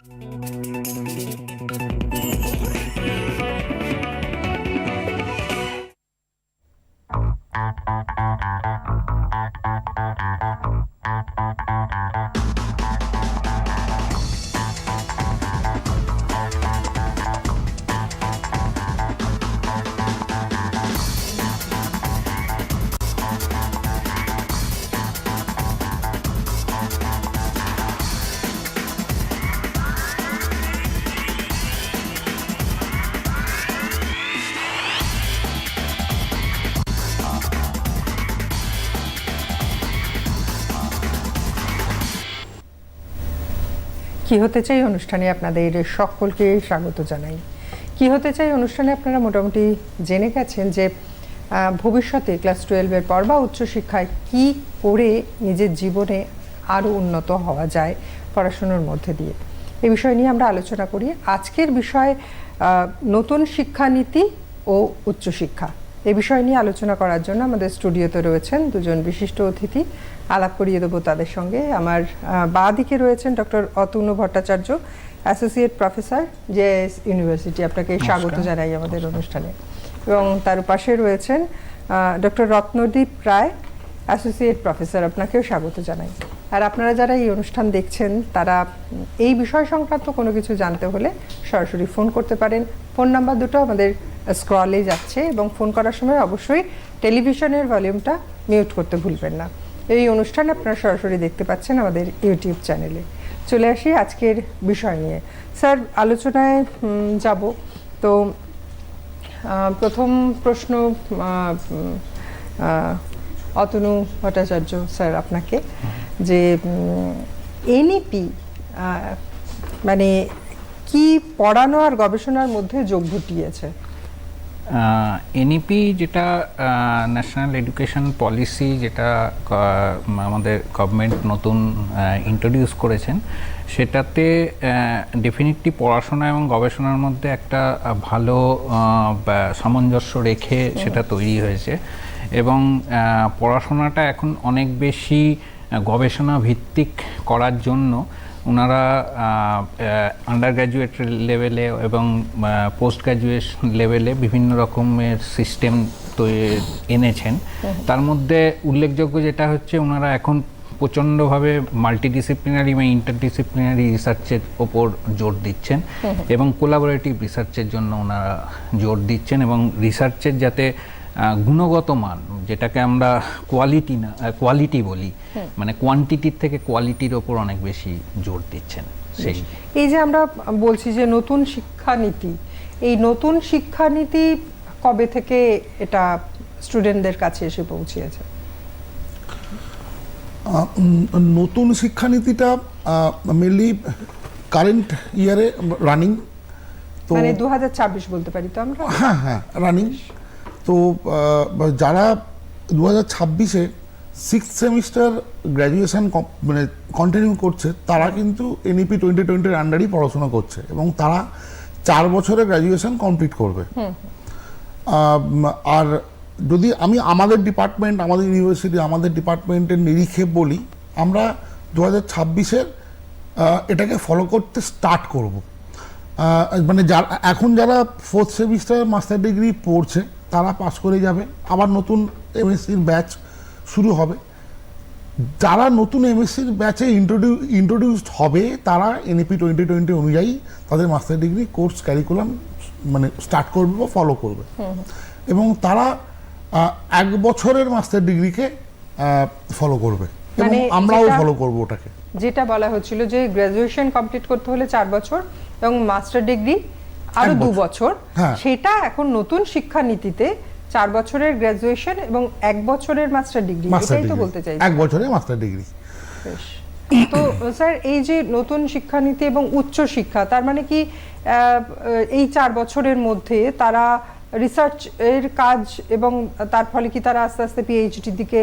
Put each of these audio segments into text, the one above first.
কি হতে চাই অনুষ্ঠানে আপনাদের সকলকে স্বাগত জানাই। কি হতে চাই অনুষ্ঠানে আপনারা মোটামুটি জেনে গেছেন যে ভবিষ্যতে ক্লাস 12-এর পর বা উচ্চশিক্ষায় কি করে নিজের জীবনে আরও উন্নত হওয়া যায় পড়াশুনোর মধ্যে দিয়ে, এই বিষয় নিয়ে আমরা আলোচনা করি। আজকের বিষয় নতুন শিক্ষানীতি ও উচ্চশিক্ষা। এই বিষয় নিয়ে আলোচনা করার জন্য আমাদের স্টুডিওতে রয়েছেন দুজন বিশিষ্ট অতিথি। আলাপ করিয়ে দেবো তাদের সঙ্গে। আমার বাঁ দিকে রয়েছেন doctor Atanu Bhattacharya, associate professor, JS university. আপনাকে স্বাগত জানাই আমাদের অনুষ্ঠানে। এবং তার পাশে রয়েছেন ডক্টর রত্নদীপ রায়, অ্যাসোসিয়েট প্রফেসর। আপনাকেও স্বাগত জানাই। আর আপনারা যারা এই অনুষ্ঠান দেখছেন তারা এই বিষয় সংক্রান্ত কোনো কিছু জানতে হলে সরাসরি ফোন করতে পারেন। ফোন নাম্বার দুটো আমাদের স্ক্রলে যাচ্ছে এবং ফোন করার সময় অবশ্যই টেলিভিশনের ভলিউমটা মিউট করতে ভুলবেন না। এই অনুষ্ঠান আপনারা সরাসরি দেখতে পাচ্ছেন আমাদের ইউটিউব চ্যানেলে। চলে আসি আজকের বিষয় নিয়ে। স্যার, আলোচনায় যাব। তো প্রথম প্রশ্ন অতনু ভট্টাচার্য স্যার আপনাকে, যে এনইপি মানে কি পড়ানো আর গবেষণার মধ্যে যোগ ঘটিয়েছে? এনইপি যেটা ন্যাশনাল এডুকেশন পলিসি, যেটা আমাদের গভর্নমেন্ট নতুন ইন্ট্রোডিউস করেছেন, সেটাতে ডেফিনেটলি পড়াশোনা এবং গবেষণার মধ্যে একটা ভালো সামঞ্জস্য রেখে সেটা তৈরি হয়েছে। এবং পড়াশোনাটা এখন অনেক বেশি গবেষণা ভিত্তিক করার জন্য ওনারা আন্ডার গ্র্যাজুয়েট লেভেলে এবং পোস্ট গ্র্যাজুয়েশন লেভেলে বিভিন্ন রকমের সিস্টেম এনেছেন। তার মধ্যে উল্লেখযোগ্য যেটা হচ্ছে, ওনারা এখন প্রচণ্ডভাবে মাল্টিডিসিপ্লিনারি বা ইন্টারডিসিপ্লিনারি রিসার্চের ওপর জোর দিচ্ছেন এবং কোলাবোরেটিভ রিসার্চের জন্য ওনারা জোর দিচ্ছেন। এবং রিসার্চের যাতে গুণগত মান, যেটাকে আমরা কোয়ালিটি বলি, মানে কোয়ান্টিটির থেকে কোয়ালিটির ওপর অনেক বেশি জোর দিচ্ছেন। সেই এই যে আমরা বলছি যে নতুন শিক্ষানীতি, এই নতুন শিক্ষানীতি কবে থেকে এটা স্টুডেন্টদের কাছে এসে পৌঁছেছে? নতুন শিক্ষানীতিটা মেনলি কারেন্ট ইয়ারে রানিং, তো মানে 2026 বলতে পারি তো আমরা। হ্যাঁ রানিং। তো যারা 2026-এ 6th সেমিস্টার গ্র্যাজুয়েশন মানে কন্টিনিউ করছে, তারা কিন্তু এনইপি 2020-এর আন্ডারই পড়াশোনা করছে এবং তারা 4 বছরে গ্র্যাজুয়েশন কমপ্লিট করবে। আর যদি আমি আমাদের ডিপার্টমেন্ট, আমাদের ইউনিভার্সিটি, আমাদের ডিপার্টমেন্টের নিরিখে বলি, আমরা 2026-এর এটাকে ফলো করতে স্টার্ট করব। মানে এখন যারা 4th সেমিস্টার মাস্টার ডিগ্রি পড়ছে তারা পাস করে যাবে, আবার নতুন এমএসসির ব্যাচ শুরু হবে। যারা নতুন এমএসসির ব্যাচে ইন্ট্রোডিউসড হবে তারা এনইপি 2020 অনুযায়ী তাদের মাস্টার ডিগ্রি কোর্স ক্যারিকুলাম মানে স্টার্ট করবে বা ফলো করবে। এবং তারা 1 বছরের মাস্টার ডিগ্রিকে ফলো করবে এবং আমরাও ফলো করবো ওটাকে। যেটা বলা হচ্ছিল যে গ্র্যাজুয়েশন কমপ্লিট করতে হলে 4 বছর এবং মাস্টার ডিগ্রি আরো 2 বছর, সেটা এখন নতুন শিক্ষানীতিতে 4 বছরের গ্র্যাজুয়েশন এবং 1 বছরের মাস্টার ডিগ্রি, এটাই তো বলতে চাই। 1 বছরের মাস্টার ডিগ্রি। তো স্যার, এই যে নতুন শিক্ষানীতি এবং উচ্চ শিক্ষা, তার মানে কি এই 4 বছরের মধ্যে তারা রিসার্চ এর কাজ এবং তার ফলে কি তারা আস্তে আস্তে পিএইচডির দিকে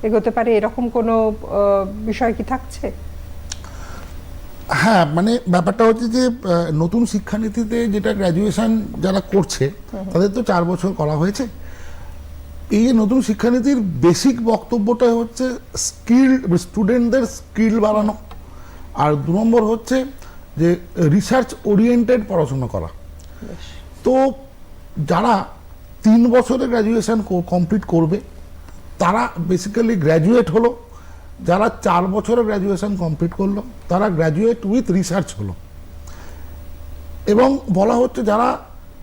এগোতে পারে, এরকম কোনো বিষয় কি থাকছে? হ্যাঁ, মানে ব্যাপারটা হচ্ছে যে নতুন শিক্ষানীতিতে যেটা গ্র্যাজুয়েশন যারা করছে তাদের তো 4 বছর করা হয়েছে। এই যে নতুন শিক্ষানীতির বেসিক বক্তব্যটা হচ্ছে স্টুডেন্টদের স্কিল বাড়ানো, আর 2 নম্বর হচ্ছে যে রিসার্চ ওরিয়েন্টেড পড়াশোনা করা। তো যারা 3 বছরে গ্র্যাজুয়েশন কমপ্লিট করবে তারা বেসিক্যালি গ্র্যাজুয়েট হলো, যারা 4 বছরে গ্র্যাজুয়েশন কমপ্লিট করলো তারা গ্র্যাজুয়েট উইথ রিসার্চ হলো, এবং বলা হচ্ছে যারা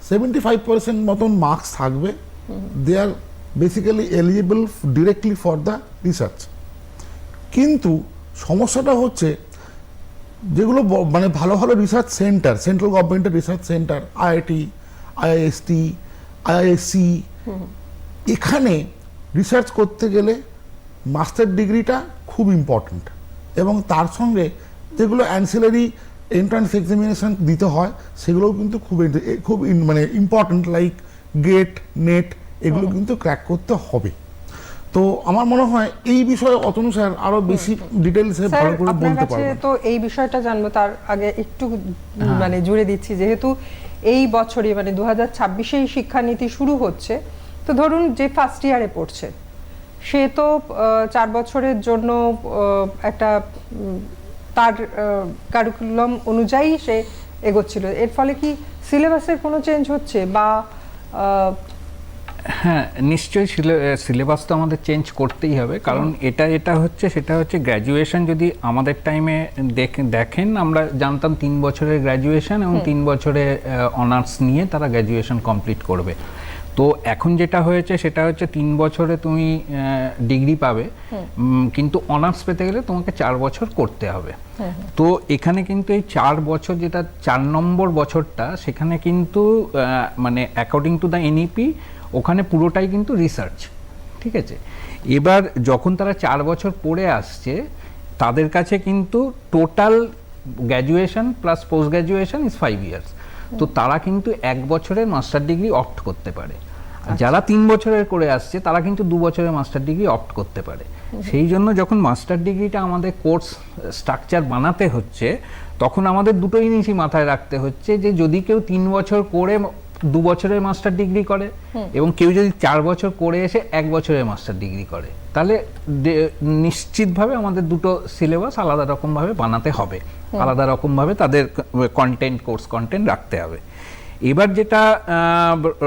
75% মতন মার্কস থাকবে they are basically eligible directly for the research. কিন্তু সমস্যাটা হচ্ছে যেগুলো মানে ভালো ভালো রিসার্চ সেন্টার, সেন্ট্রাল গভর্নমেন্টের research center, IIT, IIST, IISc, এখানে রিসার্চ করতে গেলে মাস্টার ডিগ্রিটা খুব ইম্পর্ট্যান্ট, এবং তার সঙ্গে যেগুলো অ্যান্সিলারি এন্ট্রান্স এক্সামিনেশন দিতে হয় সেগুলোও কিন্তু খুব মানে ইম্পর্ট্যান্ট, লাইক গেট, নেট, এগুলো কিন্তু ক্র্যাক করতে হবে। তো আমার মনে হয় এই বিষয়ে অতনু স্যার আরো বেশি ডিটেইলসে ভালো করে বলতে পারবেন। তো এই বিষয়টা জানবো তার আগে একটু মানে জুড়ে দিচ্ছি, যেহেতু এই বছরই মানে 2026-এই শিক্ষানীতি শুরু হচ্ছে, তো ধরুন যে ফার্স্ট ইয়ারে পড়ছে সে তো 4 বছরের জন্য একটা তার কারিকুলাম অনুযায়ী সে এগোচ্ছিল, এর ফলে কি সিলেবাসের কোনো চেঞ্জ হচ্ছে বা? হ্যাঁ, নিশ্চয়ই সিলেবাস তো আমাদের চেঞ্জ করতেই হবে, কারণ সেটা হচ্ছে গ্র্যাজুয়েশন যদি আমাদের টাইমে দেখেন আমরা জানতাম 3 বছরের গ্র্যাজুয়েশন এবং 3 বছরে অনার্স নিয়ে তারা গ্র্যাজুয়েশন কমপ্লিট করবে। তো এখন যেটা হয়েছে সেটা হচ্ছে 3 বছরে তুমি ডিগ্রি পাবে, কিন্তু অনার্স পেতে গেলে তোমাকে 4 বছর করতে হবে। তো এখানে কিন্তু এই 4 বছর, যেটা 4 নম্বর বছরটা, সেখানে কিন্তু মানে অ্যাকর্ডিং টু দ্য এনইপি ওখানে পুরোটাই কিন্তু রিসার্চ, ঠিক আছে। এবার যখন তারা 4 বছর পড়ে আসছে তাদের কাছে কিন্তু total graduation plus post graduation is 5 years. তো তারা কিন্তু 1 বছরের মাস্টার ডিগ্রি অপ্ট করতে পারে। যারা 3 বছরের করে আসছে তারা কিন্তু 2 বছরের মাস্টার ডিগ্রি অপ্ট করতে পারে। সেই জন্য যখন মাস্টার ডিগ্রিটা আমাদের কোর্স স্ট্রাকচার বানাতে হচ্ছে তখন আমাদের দুটো জিনিসই মাথায় রাখতে হচ্ছে, যে যদি কেউ 3 বছর করে 2 বছরের মাস্টার ডিগ্রি করে এবং কেউ যদি 4 বছর করে এসে 1 বছরের মাস্টার ডিগ্রি করে, তাহলে নিশ্চিতভাবে আমাদের দুটো সিলেবাস আলাদা রকমভাবে বানাতে হবে, আলাদা রকমভাবে তাদের কোর্স কন্টেন্ট রাখতে হবে। এবার যেটা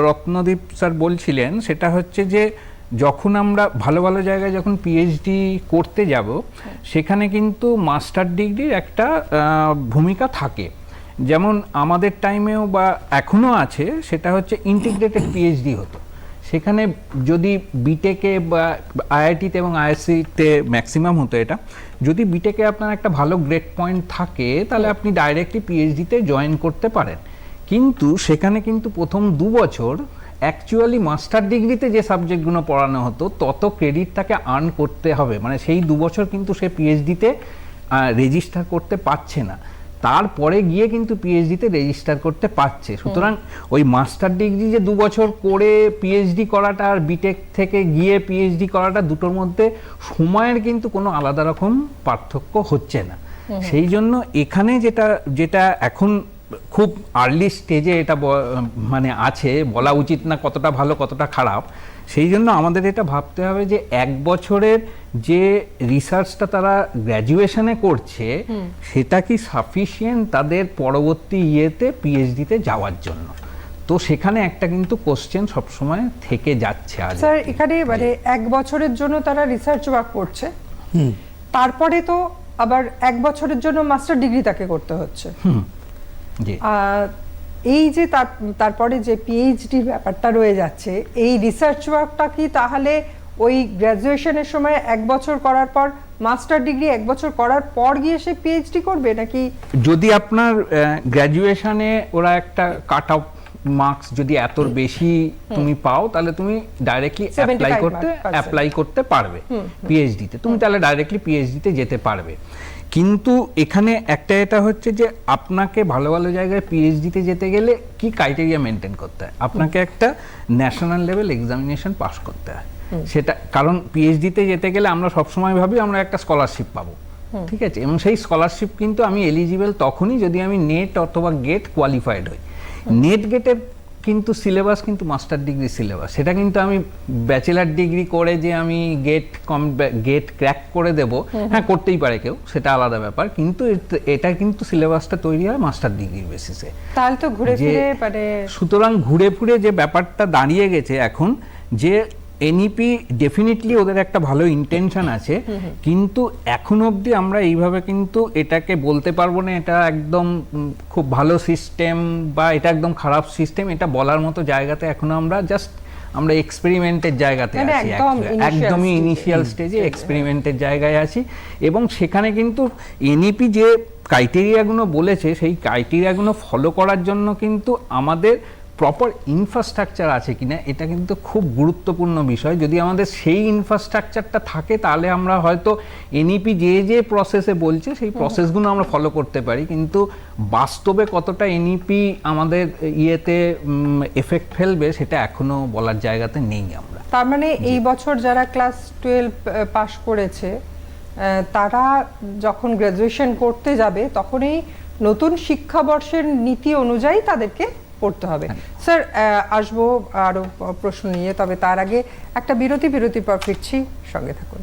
রত্নদীপ স্যার বলছিলেন সেটা হচ্ছে যে যখন আমরা ভালো ভালো জায়গায় যখন পিএইচডি করতে যাব সেখানে কিন্তু মাস্টার ডিগ্রির একটা ভূমিকা থাকে। যেমন আমাদের টাইমেও বা এখনও আছে, সেটা হচ্ছে ইন্টিগ্রেটেড পিএইচডি হতো। সেখানে যদি বিটেকে বা আইআইটিতে এবং আইআইএসসিতে ম্যাক্সিমাম হতো এটা, যদি বিটেকে আপনার একটা ভালো গ্রেড পয়েন্ট থাকে তাহলে আপনি ডাইরেক্টলি পিএইচডিতে জয়েন করতে পারেন। কিন্তু সেখানে কিন্তু প্রথম 2 বছর অ্যাকচুয়ালি মাস্টার ডিগ্রিতে যে সাবজেক্টগুলো পড়ানো হতো তত ক্রেডিট তাকে আর্ন করতে হবে, মানে সেই 2 বছর কিন্তু সে পিএইচডিতে রেজিস্টার করতে পারছে না, তারপরে গিয়ে কিন্তু পিএইচডিতে রেজিস্টার করতে পারছে। সুতরাং ওই মাস্টার ডিগ্রি যে 2 বছর করে পিএইচডি করাটা আর বিটেক থেকে গিয়ে পিএইচডি করাটা, দুটোর মধ্যে সময়ের কিন্তু কোনো আলাদা রকম পার্থক্য হচ্ছে না। সেই জন্য এখানে যেটা এখন খুব আর্লি স্টেজে এটা মানে আছে, বলা উচিত না কতটা ভালো কতটা খারাপ, সেই জন্য আমাদের এটা ভাবতে হবে যে 1 বছরের যে রিসার্চটা তারা গ্র্যাজুয়েশনে করছে সেটা কি সাফিসিয়েন্ট তাদের পরবর্তী ইয়েতে পিএইচডিতে যাওয়ার জন্য। তো সেখানে একটা কিন্তু কোশ্চেন সবসময় থেকে যাচ্ছে। আজ স্যার এখানে মানে 1 বছরের জন্য তারা রিসার্চ ওয়ার্ক করছে, তারপরে তো আবার 1 বছরের জন্য মাস্টার ডিগ্রি তাকে করতে হচ্ছে। এই যে তারপরে যে পিএইচডি ব্যাপারটা রয়ে যাচ্ছে, এই রিসার্চ ওয়ার্কটা কি তাহলে ওই গ্র্যাজুয়েশনের সময় 1 বছর করার পর মাস্টার ডিগ্রি 1 বছর করার পর গিয়ে সে পিএইচডি করবে নাকি? যদি আপনার গ্র্যাজুয়েশনে ওরা একটা কাট অফ মার্কস যদি এত বেশি তুমি পাও তাহলে তুমি ডাইরেক্টলি অ্যাপ্লাই করতে পারবে পিএইচডিতে, তুমি তাহলে ডাইরেক্টলি পিএইচডিতে যেতে পারবে। কিন্তু এখানে একটা এটা হচ্ছে যে আপনাকে ভালো ভালো জায়গায় পিএইচডিতে যেতে গেলে কি ক্রাইটেরিয়া মেনটেন করতে হয়, আপনাকে একটা ন্যাশনাল লেভেল এক্সামিনেশন পাস করতে হয়। সেটা কারণ পিএইচডিতে যেতে গেলে আমরা সবসময় ভাবি আমরা একটা স্কলারশিপ পাবো, ঠিক আছে, এবং সেই স্কলারশিপ কিন্তু আমি এলিজিবল তখনই যদি আমি নেট অথবা গেট কোয়ালিফাইড হই। নেট গেটের কিন্তু সিলেবাস কিন্তু মাস্টার ডিগ্রি সিলেবাস, সেটা কিন্তু আমি ব্যাচেলার ডিগ্রি করে যে আমি গেট ক্র্যাক করে দেব, হ্যাঁ করতেই পারে কেউ, সেটা আলাদা ব্যাপার, কিন্তু এটা কিন্তু সিলেবাসটা তৈরি হয় মাস্টার ডিগ্রির বেসিসে। তাহলে তো ঘুরে ফিরে মানে সুতরাং ঘুরে ফিরে যে ব্যাপারটা দাঁড়িয়ে গেছে এখন, যে এনইপি ডেফিনেটলি ওদের একটা ভালো ইন্টেনশন আছে, কিন্তু এখন অবধি আমরা এইভাবে কিন্তু এটাকে বলতে পারবো না এটা একদম খুব ভালো সিস্টেম বা এটা একদম খারাপ সিস্টেম, এটা বলার মতো জায়গাতে এখনো আমরা এক্সপেরিমেন্টের জায়গাতে মানে আছি, একদমই একদমই ইনিশিয়াল স্টেজে এক্সপেরিমেন্টের জায়গায় আছি। এবং সেখানে কিন্তু এনইপি যে ক্রাইটেরিয়াগুলো বলেছে সেই ক্রাইটেরিয়াগুলো ফলো করার জন্য কিন্তু আমাদের প্রপার ইনফ্রাস্ট্রাকচার আছে কিনা এটা কিন্তু খুব গুরুত্বপূর্ণ বিষয়। যদি আমাদের সেই ইনফ্রাস্ট্রাকচারটা থাকে তাহলে আমরা হয়তো এনইপি যে প্রসেসে বলছে সেই প্রসেসগুলো আমরা ফলো করতে পারি, কিন্তু বাস্তবে কতটা এনইপি আমাদের ইয়েতে এফেক্ট ফেলবে সেটা এখনো বলার জায়গাতে নেই আমরা। তার মানে এই বছর যারা ক্লাস 12 পাশ করেছে তারা যখন গ্রাজুয়েশন করতে যাবে তখন এই নতুন শিক্ষাবর্ষের নীতি অনুযায়ী তাদেরকে পড়তে হবে। স্যার আসবো আরো প্রশ্ন নিয়ে, তবে তার আগে একটা বিরতি পর ফিরছি, সঙ্গে থাকুন।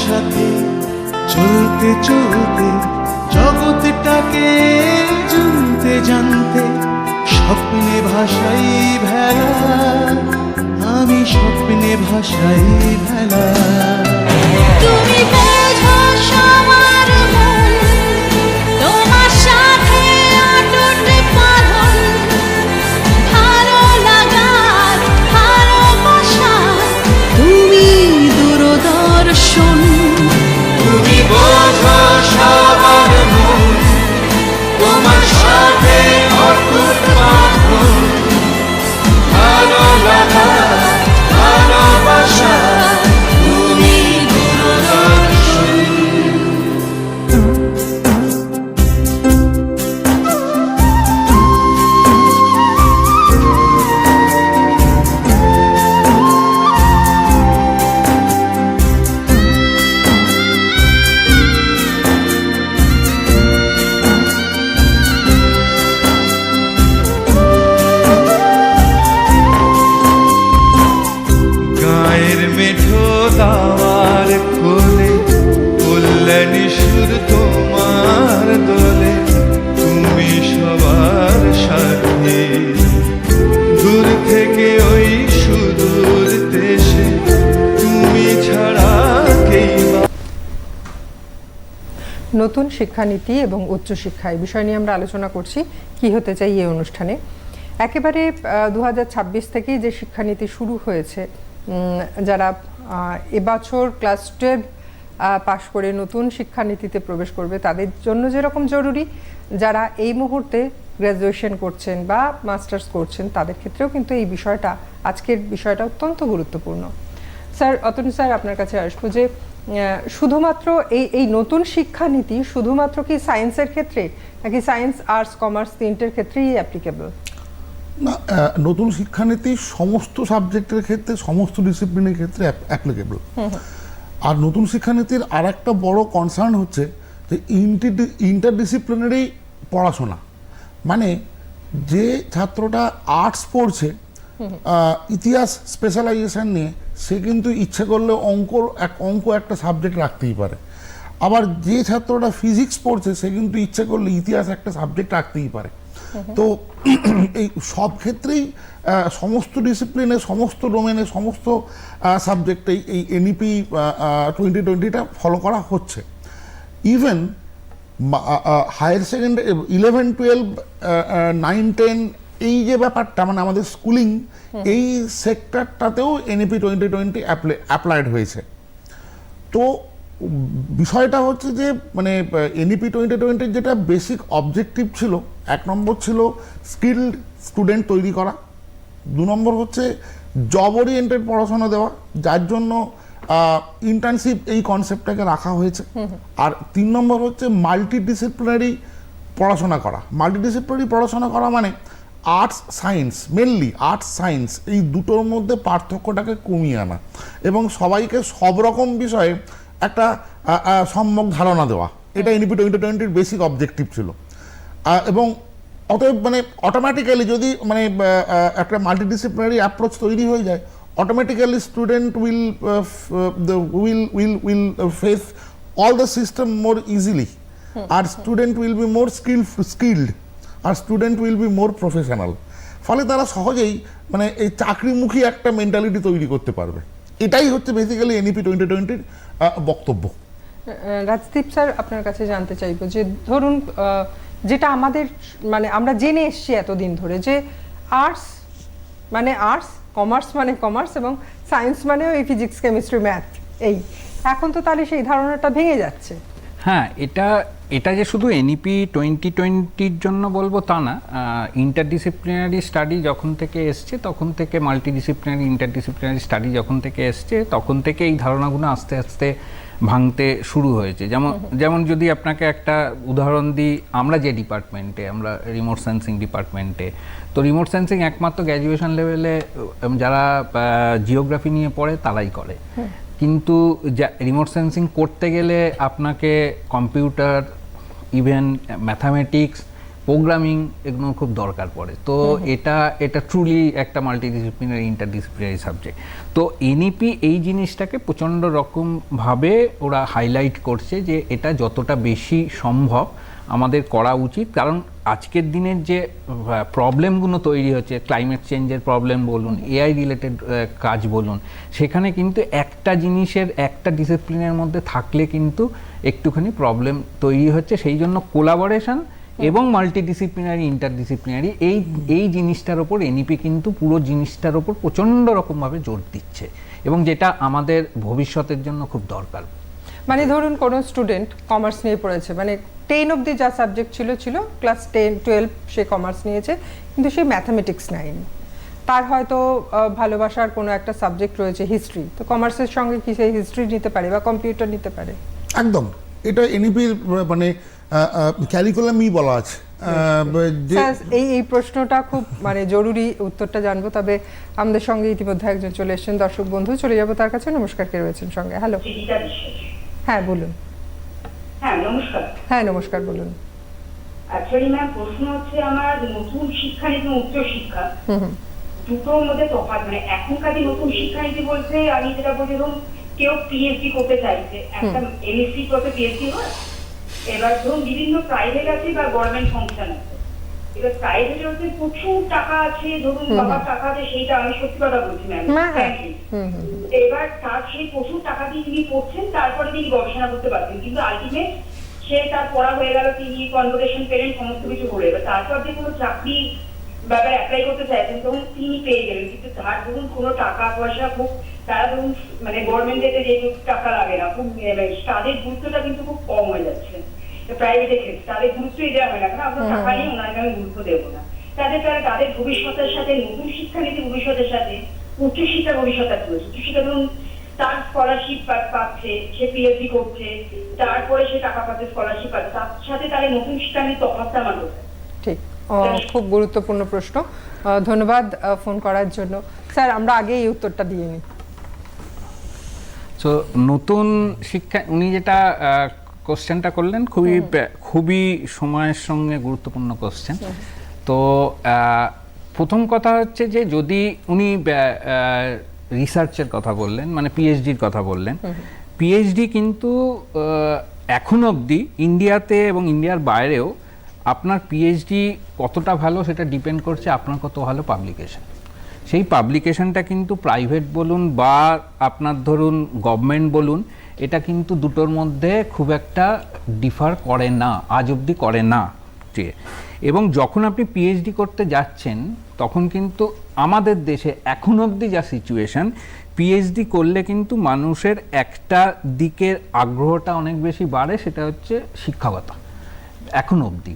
সাথে চলতে চলতে জগৎটাকে জানতে স্বপ্নে ভাষাই ভেলা, আমি স্বপ্নে ভাষাই ভেলা। তুমি বোঝো সবার মন, তোমার সাথে অটুট বাঁধন, ভালো লাগার ভালোবাসা, তুমি দূরদর্শন। তুমি বোঝো সবার মন, তোমার সাথে অটুট বাঁধন, ভালো লাগা ভালোবাসা, তুমি দূরদর্শন। গায়ের মেঠো দাওয়ার কোলে কল্যাণী সুর তোমার দোলে, তুমি সবার সাথে দূর থেকে ওই সুদূর দেশে, তুমি ছাড়া কেই বা। নতুন শিক্ষানীতি এবং উচ্চশিক্ষা এই বিষয় নিয়ে আমরা আলোচনা করছি কি হতে চাই এই অনুষ্ঠানে। একেবারে 2026 থেকেই যে শিক্ষানীতি শুরু হয়েছে, যারা এবছর ক্লাস 12 পাশ করে নতুন শিক্ষানীতিতে প্রবেশ করবে তাদের জন্য যেরকম জরুরি, যারা এই মুহূর্তে গ্র্যাজুয়েশন করছেন বা মাস্টার্স করছেন তাদের ক্ষেত্রেও কিন্তু এই বিষয়টা, আজকের বিষয়টা অত্যন্ত গুরুত্বপূর্ণ। স্যার, অতনু স্যার আপনার কাছে আসবো যে শুধুমাত্র এই নতুন শিক্ষানীতি শুধুমাত্র কি সায়েন্সের ক্ষেত্রে নাকি সায়েন্স আর্টস কমার্স তিনটের ক্ষেত্রেই অ্যাপ্লিকেবল? না, নতুন শিক্ষানীতি সমস্ত সাবজেক্টের ক্ষেত্রে, সমস্ত ডিসিপ্লিনের ক্ষেত্রে অ্যাপ্লিকেবল। আর নতুন শিক্ষানীতির আর একটা বড় কনসার্ন হচ্ছে যে ইন্টারডিসিপ্লিনারি পড়াশোনা, মানে যে ছাত্রটা আর্টস পড়ছে ইতিহাস স্পেশালাইজেশন নিয়ে সে কিন্তু ইচ্ছে করলে অঙ্ক একটা সাবজেক্ট রাখতেই পারে। আবার যে ছাত্রটা ফিজিক্স পড়ছে সে কিন্তু ইচ্ছে করলে ইতিহাস একটা সাবজেক্ট রাখতেই পারে। তো এই সব ক্ষেত্রেই সমস্ত ডিসিপ্লিনে, সমস্ত ডোমেনে, সমস্ত সাবজেক্টেই এই এনইপি 2020টা ফলো করা হচ্ছে। ইভেন হায়ার সেকেন্ডারি 11, 12, 9, 10 এই যে ব্যাপারটা মানে আমাদের স্কুলিং এই সেক্টরটাতেও এনইপি 2020 অ্যাপ্লাইড হয়েছে। তো বিষয়টা হচ্ছে যে মানে এনইপি 2020 যেটা বেসিক অবজেক্টিভ ছিল, 1 নম্বর ছিল স্কিলড স্টুডেন্ট তৈরি করা, 2 নম্বর হচ্ছে জব ওরিয়েন্টেড পড়াশোনা দেওয়া, যার জন্য ইন্টার্নশিপ এই কনসেপ্টটাকে রাখা হয়েছে। আর 3 নম্বর হচ্ছে মাল্টিডিসিপ্লিনারি পড়াশোনা করা। মাল্টিডিসিপ্লিনারি পড়াশোনা করা মানে arts science, mainly arts science এই দুটোর মধ্যে পার্থক্যটাকে কমিয়ে আনা এবং সবাইকে সব রকম বিষয়ে একটা সম্যক ধারণা দেওয়া, এটা এনইপি 2020 বেসিক অবজেক্টিভ ছিল। এবং অতএব মানে অটোমেটিক্যালি যদি মানে একটা মাল্টিডিসিপ্লিনারি অ্যাপ্রোচ তৈরি হয়ে যায়, automatically student will face all the system more easily. Our student will be more skilled. Our student will be more professional. ফলে তারা সহজেই মানে এই চাকরিমুখী একটা মেন্টালিটি তৈরি করতে পারবে। এটাই হচ্ছে বেসিক্যালি এনইপি 2020 বক্তব্য। রাজদীপ স্যার, আপনার কাছে জানতে চাইবো যে ধরুন যেটা আমাদের মানে আমরা জেনে এসছি এতদিন ধরে যে আর্টস মানে আর্টস, কমার্স মানে কমার্স এবং সায়েন্স মানে ওই ফিজিক্স, কেমিস্ট্রি, ম্যাথ, এই এখন তো তাহলে সেই ধারণাটা ভেঙে যাচ্ছে। হ্যাঁ, এটা যে শুধু এনইপি 2020-র জন্য বলবো তা না। ইন্টারডিসিপ্লিনারি স্টাডি যখন থেকে এসছে তখন থেকে, মাল্টিডিসিপ্লিনারি ইন্টারডিসিপ্লিনারি স্টাডি যখন থেকে এসছে তখন থেকে এই ধারণাগুলো আস্তে আস্তে ভাঙতে শুরু হয়েছে। যেমন যদি আপনাকে একটা উদাহরণ দিই, আমরা যে ডিপার্টমেন্টে, আমরা রিমোট সেন্সিং ডিপার্টমেন্টে, তো রিমোট সেন্সিং একমাত্র গ্র্যাজুয়েশন লেভেলে যারা জিওগ্রাফি নিয়ে পড়ে তারাই করে। কিন্তু রিমোট সেন্সিং করতে গেলে আপনাকে কম্পিউটার, ইভেন ম্যাথামেটিক্স, প্রোগ্রামিং এগুলো খুব দরকার পড়ে। তো এটা ট্রুলি একটা মাল্টিডিসিপ্লিনারি ইন্টারডিসিপ্লিনারি সাবজেক্ট। তো এনইপি এই জিনিসটাকে প্রচণ্ড রকমভাবে ওরা হাইলাইট করছে যে এটা যতটা বেশি সম্ভব আমাদের করা উচিত। কারণ আজকের দিনের যে প্রবলেমগুলো তৈরি হচ্ছে, ক্লাইমেট চেঞ্জের প্রবলেম বলুন, এআই রিলেটেড কাজ বলুন, সেখানে কিন্তু একটা জিনিসের একটা ডিসিপ্লিনের মধ্যে থাকলে কিন্তু একটুখানি প্রবলেম তৈরি হচ্ছে। সেই জন্য কোলাবোরেশন এবং মাল্টিডিসিপ্লিনারি ইন্টারডিসিপ্লিনারি এই জিনিসটার ওপর এনইপি কিন্তু পুরো জিনিসটার ওপর প্রচণ্ড রকমভাবে জোর দিচ্ছে এবং যেটা আমাদের ভবিষ্যতের জন্য খুব দরকার। মানে ধরুন কোনো স্টুডেন্ট কমার্স নিয়ে পড়েছে, মানে 10 অবধি যা সাবজেক্ট ছিল, ক্লাস 10, 12 সে কমার্স নিয়েছে, কিন্তু সে ম্যাথামেটিক্স নেয়নি। তার হয়তো ভালোবাসার কোনো একটা সাবজেক্ট রয়েছে হিস্ট্রি, তো কমার্সের সঙ্গে কি সেই হিস্ট্রি নিতে পারে বা কম্পিউটার নিতে পারে? একদম, এটা এনইপির মানে ক্যারিকুলামই বলা আছে। এই প্রশ্নটা খুব মানে জরুরি, উত্তরটা জানবো। তবে আমাদের সঙ্গে ইতিমধ্যে একজন চলে এসেছেন দর্শক বন্ধু, চলে যাবো তার কাছে। নমস্কার, কে রয়েছেন সঙ্গে? হ্যালো, হ্যাঁ বলুন। হ্যাঁ নমস্কার। হ্যাঁ নমস্কার, বলুন। অ্যাকচুয়ালি ম্যাম প্রশ্ন হচ্ছে আমার নতুন শিক্ষানীতি এবং উচ্চ শিক্ষা দুটোর মধ্যে তফাৎ, মানে এখনকার যে নতুন শিক্ষানীতি বলতে আমি যেটা বলছি, ধরুন কেউ পিএইচডি করতে চাইছে, একটা এমএসসি করতে পিএইচডি হয়। এবার ধরুন বিভিন্ন প্রাইভেট আছে বা গভর্নমেন্ট ফাংশন আছে। এবার প্রাইভেটে হচ্ছে প্রচুর টাকা আছে, ধরুন বাবার টাকা আছে, সেইটা আমি সত্যি কথা বলছি ম্যাম। এবার তার সেই প্রচুর টাকা দিয়ে যিনি পড়ছেন তারপরে তিনি গবেষণা করতে পারছেন, কিন্তু আলটিমেট সে তার পড়া হয়ে গেল, তিনি কনভোকেশন পেলেন, সমস্ত কিছু করে। এবার তারপর যে কোনো চাকরি ব্যাপারে অ্যাপ্লাই করতে চাইছেন তখন তিনি পেয়ে গেলেন, কিন্তু তার ধরুন কোনো টাকা পয়সা খুব, তারা ধরুন মানে গভর্নমেন্টেতে যে টাকা লাগে না, খুব তাদের গুরুত্বটা কিন্তু খুব কম হয়ে যাচ্ছে। প্রাইভেটের ক্ষেত্রে তাদের গুরুত্বই দেওয়া হয় না, কারণ আপনার টাকা নিয়ে ওনাকে আমি গুরুত্ব দেবো না। তাদের ভবিষ্যতের সাথে, নতুন শিক্ষানীতি ভবিষ্যতের সাথে উচ্চশিক্ষার ভবিষ্যৎ রয়েছে। উচ্চশিক্ষা ধরুন তার স্কলারশিপ পাচ্ছে, সে পিএইচডি করছে, তারপরে সে টাকা পাচ্ছে, স্কলারশিপ পাচ্ছে, তার সাথে তার নতুন শিক্ষানীতি তফাৎটা আমার কোথায়? ঠিক, খুব গুরুত্বপূর্ণ প্রশ্ন, ধন্যবাদ ফোন করার জন্য। স্যার আমরা আগে এই উত্তরটা দিয়ে নিই। সো নতুন শিক্ষা, উনি যেটা কোশ্চেনটা করলেন খুবই সময়ের সঙ্গে গুরুত্বপূর্ণ কোশ্চেন। তো প্রথম কথা হচ্ছে যে যদি উনি রিসার্চের কথা বললেন, মানে পিএইচডির কথা বললেন, পিএইচডি কিন্তু এখন অবধি ইন্ডিয়াতে এবং ইন্ডিয়ার বাইরেও আপনার পিএইচডি কতটা ভালো সেটা ডিপেন্ড করছে আপনার কত ভালো পাবলিকেশন। সেই পাবলিকেশনটা কিন্তু প্রাইভেট বলুন বা আপনার ধরুন গভর্নমেন্ট বলুন, এটা কিন্তু দুটোর মধ্যে খুব একটা ডিফার করে না, আজ অবধি করে না। এবং যখন আপনি পিএইচডি করতে যাচ্ছেন তখন কিন্তু আমাদের দেশে এখন অবধি যা সিচুয়েশন, পিএইচডি করলে কিন্তু মানুষের একটা দিকের আগ্রহটা অনেক বেশি বাড়ে, সেটা হচ্ছে শিক্ষাগত। এখন অবধি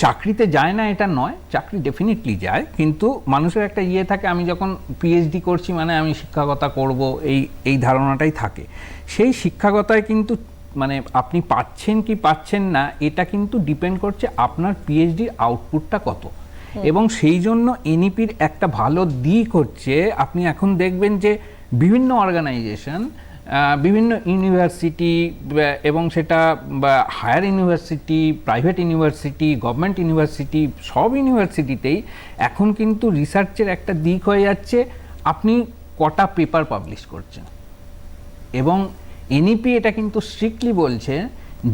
চাকরিতে যায় না এটা নয়, চাকরি ডেফিনেটলি যায়, কিন্তু মানুষের একটা ইয়ে থাকে আমি যখন পিএইচডি করছি মানে আমি শিক্ষাগতা করব, এই ধারণাটাই থাকে। সেই শিক্ষাগতায় কিন্তু মানে আপনি পাচ্ছেন কি পাচ্ছেন না এটা কিন্তু ডিপেন্ড করছে আপনার পিএইচডির আউটপুটটা কত। এবং সেই জন্য এনইপির একটা ভালো দিক হচ্ছে আপনি এখন দেখবেন যে বিভিন্ন অর্গানাইজেশন, বিভিন্ন ইউনিভার্সিটি এবং সেটা higher university, private university, government university, সব ইউনিভার্সিটিতেই এখন কিন্তু রিসার্চের একটা দিক হয়ে যাচ্ছে আপনি কটা পেপার পাবলিশ করছেন। এবং এনইপি এটা কিন্তু স্ট্রিক্টলি বলছে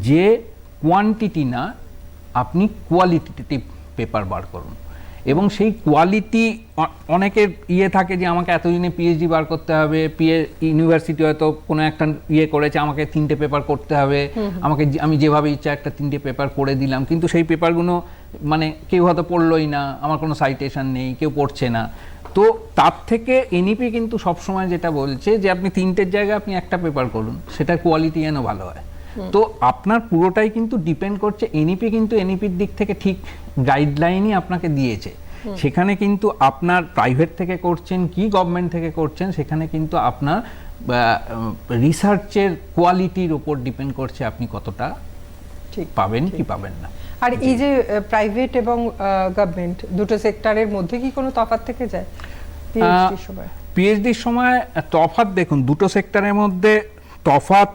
যে কোয়ান্টিটি না, আপনি কোয়ালিটেটিভ পেপার বার করুন। এবং সেই কোয়ালিটি অনেকের ইয়ে থাকে যে আমাকে এতদিনে পিএইচডি বার করতে হবে, ইউনিভার্সিটি হয়তো কোনো একটা ইয়ে করেছে আমাকে 3টে পেপার করতে হবে, আমি যেভাবে ইচ্ছা একটা 3টে পেপার করে দিলাম, কিন্তু সেই পেপারগুলো মানে কেউ হয়তো পড়লোই না, আমার কোনো সাইটেশন নেই, কেউ পড়ছে না। তো তার থেকে এনইপি কিন্তু সবসময় যেটা বলছে যে আপনি 3টের জায়গায় আপনি একটা পেপার করুন, সেটার কোয়ালিটি যেন ভালো হয়। তো আপনার পুরোটাই কিন্তু ডিপেন্ড করছে, এনইপি কিন্তু এনইপির দিক থেকে ঠিক গাইডলাইনই আপনাকে দিয়েছে। সেখানে কিন্তু আপনার প্রাইভেট থেকে করছেন কি গভর্নমেন্ট থেকে করছেন, সেখানে কিন্তু আপনার রিসার্চের কোয়ালিটির উপর ডিপেন্ড করছে আপনি কতটা ঠিক পাবেন কি পাবেন না। আর এই যে প্রাইভেট এবং গভর্নমেন্ট দুটো সেক্টরের মধ্যে কি কোনো তফাৎ থেকে যায় পিএইচডির সময়? পিএইচডির সময় তফাৎ দেখুন, দুটো সেক্টরের মধ্যে তফাৎ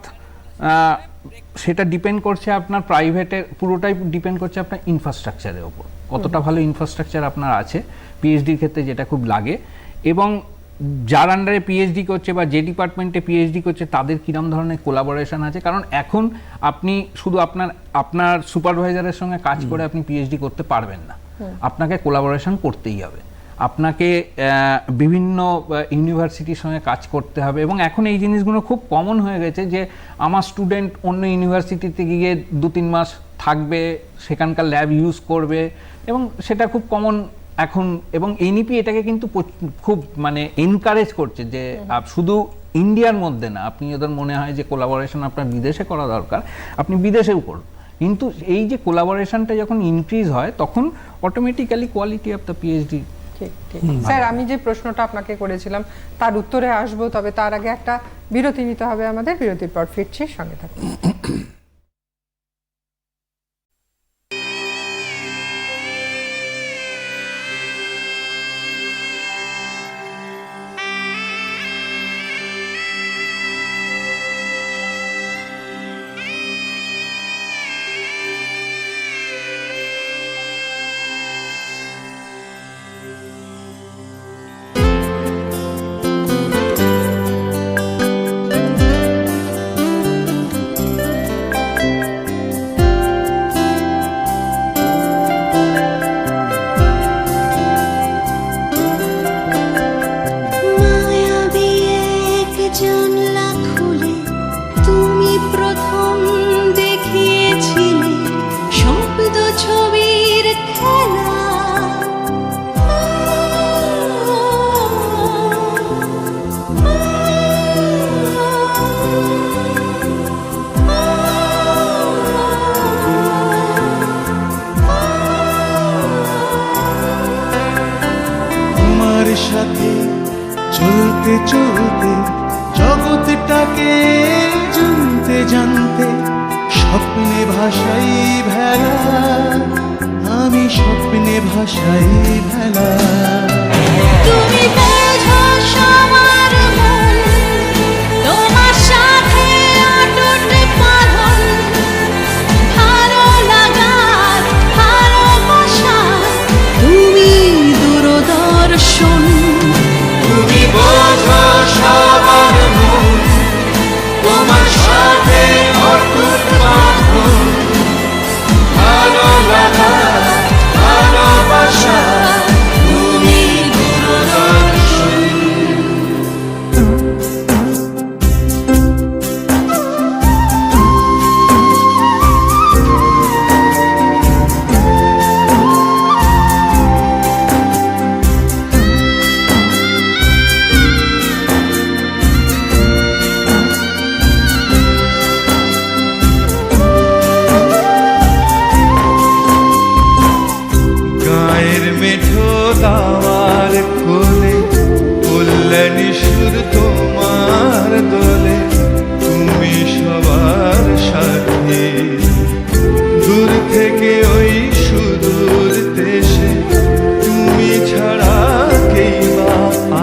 সেটা ডিপেন্ড করছে আপনার প্রাইভেটের, পুরোটাই ডিপেন্ড করছে আপনার ইনফ্রাস্ট্রাকচারের উপর, কতটা ভালো ইনফ্রাস্ট্রাকচার আপনার আছে পিএইচডির ক্ষেত্রে, যেটা খুব লাগে। এবং যার আন্ডারে পিএইচডি করছে বা যে ডিপার্টমেন্টে পিএইচডি করছে তাদের কিরম ধরনের কোলাবোরেশন আছে, কারণ এখন আপনি শুধু আপনার সুপারভাইজারের সঙ্গে কাজ করে আপনি পিএইচডি করতে পারবেন না, আপনাকে কোলাবোরেশন করতেই হবে, আপনাকে বিভিন্ন ইউনিভার্সিটির সঙ্গে কাজ করতে হবে। এবং এখন এই জিনিসগুলো খুব কমন হয়ে গেছে যে আমার স্টুডেন্ট অন্য ইউনিভার্সিটিতে গিয়ে 2-3 মাস থাকবে, সেখানকার ল্যাব ইউজ করবে, এবং সেটা খুব কমন এখন। এবং এনইপি এটাকে কিন্তু খুব মানে এনকারেজ করছে যে শুধু ইন্ডিয়ার মধ্যে না, আপনি যদি মনে হয় যে কোলাবোরেশন আপনার বিদেশে করা দরকার, আপনি বিদেশেও করুন, কিন্তু এই যে কোলাবোরেশনটা যখন ইনক্রিজ হয় তখন automatically quality of the PhD. ঠিক ঠিক স্যার, আমি যে প্রশ্নটা আপনাকে করেছিলাম তার উত্তরে আসবো, তবে তার আগে একটা বিরতি নিতে হবে আমাদের। বিরতির পর ফিরছি, সঙ্গে থাকুন। সাথে চলতে চলতে জগৎটাকে জানতে জানতে স্বপ্নে ভাষাই ভেলা, আমি স্বপ্নে ভাষাই ভেলা। তুমি বোঝো সবার মন, তোমার সাথে অটুট বাঁধন, ভালো লাগার ভালোবাসার গাওয়ার কোলে কল্যাণী সুর তোমার দোলে, তুমি সবার সাথে দূর থেকে ওই সুদূর দেশে, তুমি ছাড়া কেই বা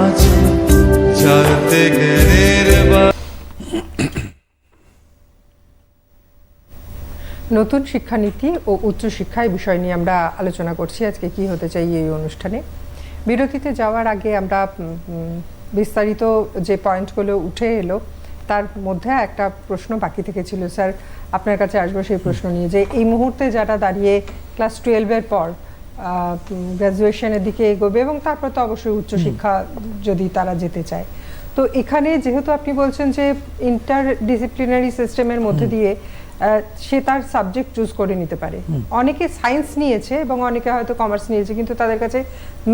আছে জানতে জ্ঞানের বা। নতুন শিক্ষানীতি ও উচ্চশিক্ষা এই বিষয় নিয়ে আমরা আলোচনা করছি আজকে কি হতে চাই এই অনুষ্ঠানে। বিরতিতে যাওয়ার আগে আমরা বিস্তারিত যে পয়েন্টগুলো উঠে এলো তার মধ্যে একটা প্রশ্ন বাকি থেকে ছিল। স্যার, আপনার কাছে আসবো সেই প্রশ্ন নিয়ে যে এই মুহূর্তে যারা দাঁড়িয়ে ক্লাস 12-এর পর গ্র্যাজুয়েশনের দিকে এগোবে এবং তারপর তো অবশ্যই উচ্চশিক্ষা যদি তারা যেতে চায়, তো এখানে যেহেতু আপনি বলছেন যে ইন্টারডিসিপ্লিনারি সিস্টেমের মধ্যে দিয়ে সে তার সাবজেক্ট চুজ করে নিতে পারে, অনেকে সায়েন্স নিয়েছে এবং অনেকে হয়তো কমার্স নিয়েছে কিন্তু তাদের কাছে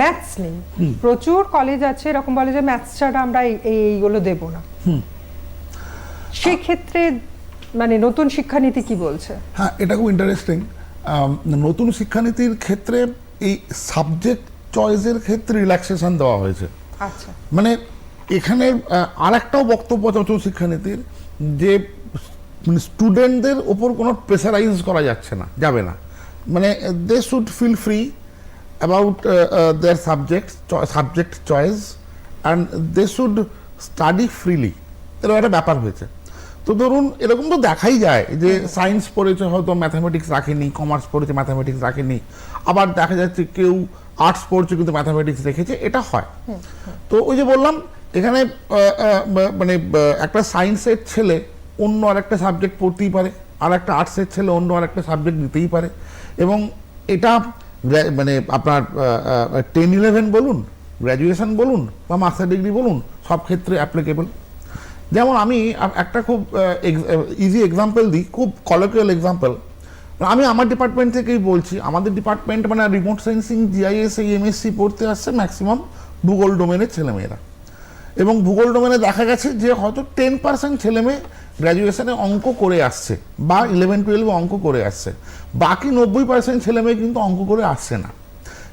ম্যাথস নেই। প্রচুর কলেজ আছে এরকম বলে যে ম্যাথস ছাড়া আমরা এইগুলো দেব না। সেই ক্ষেত্রে মানে নতুন শিক্ষানীতি কি বলছে? হ্যাঁ, এটা খুব ইন্টারেস্টিং। নতুন শিক্ষানীতির ক্ষেত্রে এই সাবজেক্ট চয়েসের ক্ষেত্রে রিল্যাক্সেশন দেওয়া হয়েছে। আচ্ছা, মানে এখানে আর একটাও বক্তব্য নতুন শিক্ষানীতির যে স্টুডেন্টদের ওপর কোনো প্রেসারাইজ করা যাচ্ছে না, যাবে না। মানে they should feel free about their subject choice and they should study freely, এরকম একটা ব্যাপার হয়েছে। তো ধরুন এরকম তো দেখাই যায় যে সায়েন্স পড়েছে হয়তো ম্যাথামেটিক্স রাখেনি, কমার্স পড়েছে ম্যাথামেটিক্স রাখেনি, আবার দেখা যাচ্ছে কেউ আর্টস পড়ছে কিন্তু ম্যাথামেটিক্স রেখেছে, এটা হয়। তো ওই যে বললাম এখানে মানে একটা সায়েন্সের ছেলে অন্য আরেকটা সাবজেক্ট পড়তেই পারে, আর একটা আর্টসের ছেলে অন্য আরেকটা সাবজেক্ট নিতেই পারে, এবং এটা মানে আপনার 10-11 বলুন, গ্র্যাজুয়েশন বলুন বা মাস্টার ডিগ্রি বলুন, সব ক্ষেত্রে অ্যাপ্লিকেবল। যেমন আমি একটা খুব ইজি এক্সাম্পল দিই, খুব কলোকিয়াল এক্সাম্পল। আমি আমার ডিপার্টমেন্ট থেকেই বলছি, আমাদের ডিপার্টমেন্ট মানে রিমোট সেন্সিং, জিআইএস, এমএসসি পড়তে আসছে ম্যাক্সিমাম ভূগোল ডোমেনের ছেলেমেয়েরা, এবং ভূগোল ডোমেনে দেখা গেছে যে হয়তো 10% ছেলেমেয়ে গ্র্যাজুয়েশনে অঙ্ক করে আসছে বা 11-12 অঙ্ক করে আসছে, বাকি 90% ছেলেমেয়ে কিন্তু অঙ্ক করে আসছে না।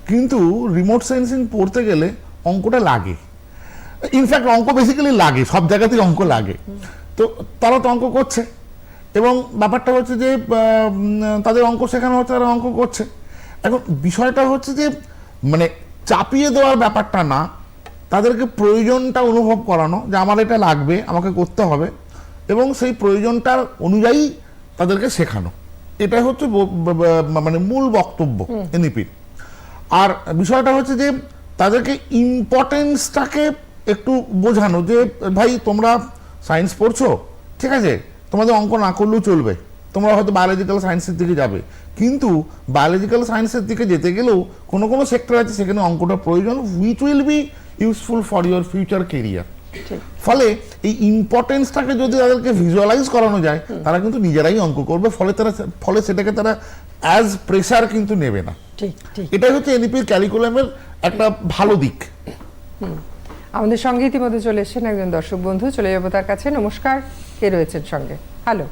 কিন্তু রিমোট সেন্সিং পড়তে গেলে অঙ্কটা লাগে, ইনফ্যাক্ট অঙ্ক বেসিক্যালি লাগে, সব জায়গাতেই অঙ্ক লাগে। তো তারা তো অঙ্ক করছে, এবং ব্যাপারটা হচ্ছে যে তাদের অঙ্ক শেখানো হচ্ছে, তারা অঙ্ক করছে। এখন বিষয়টা হচ্ছে যে মানে চাপিয়ে দেওয়ার ব্যাপারটা না, তাদেরকে প্রয়োজনটা অনুভব করানো যে আমার এটা লাগবে, আমাকে করতে হবে, এবং সেই প্রয়োজনটার অনুযায়ী তাদেরকে শেখানো, এটাই হচ্ছে মানে মূল বক্তব্য এনইপির। আর বিষয়টা হচ্ছে যে তাদেরকে ইম্পর্টেন্সটাকে একটু বোঝানো যে ভাই তোমরা সায়েন্স পড়ছো, ঠিক আছে, তোমাদের অঙ্ক না করলেও চলবে, তোমরা হয়তো বায়োলজিক্যাল সায়েন্সের দিকে যাবে, কিন্তু বায়োলজিক্যাল সায়েন্সের দিকে যেতে গেলেও কোনো কোনো সেক্টর আছে সেখানে অঙ্কটা প্রয়োজন, which will be useful for your future career. ফলে এই ইম্পর্টেন্সটাকে যদি তাদেরকে ভিজুয়ালাইজ করানো যায়, তারা কিন্তু নিজেরাই অঙ্ক করবে, ফলে সেটাকে তারা অ্যাজ প্রেসার কিন্তু নেবে না। এটাই হচ্ছে এনইপির ক্যারিকুলামের একটা ভালো দিক। আমাদের সঙ্গে ইতিমধ্যে চলে এসেছেন একজন দর্শক বন্ধু, চলে যাবো তার কাছে। নমস্কার, কে রয়েছেন সঙ্গে? হ্যালো।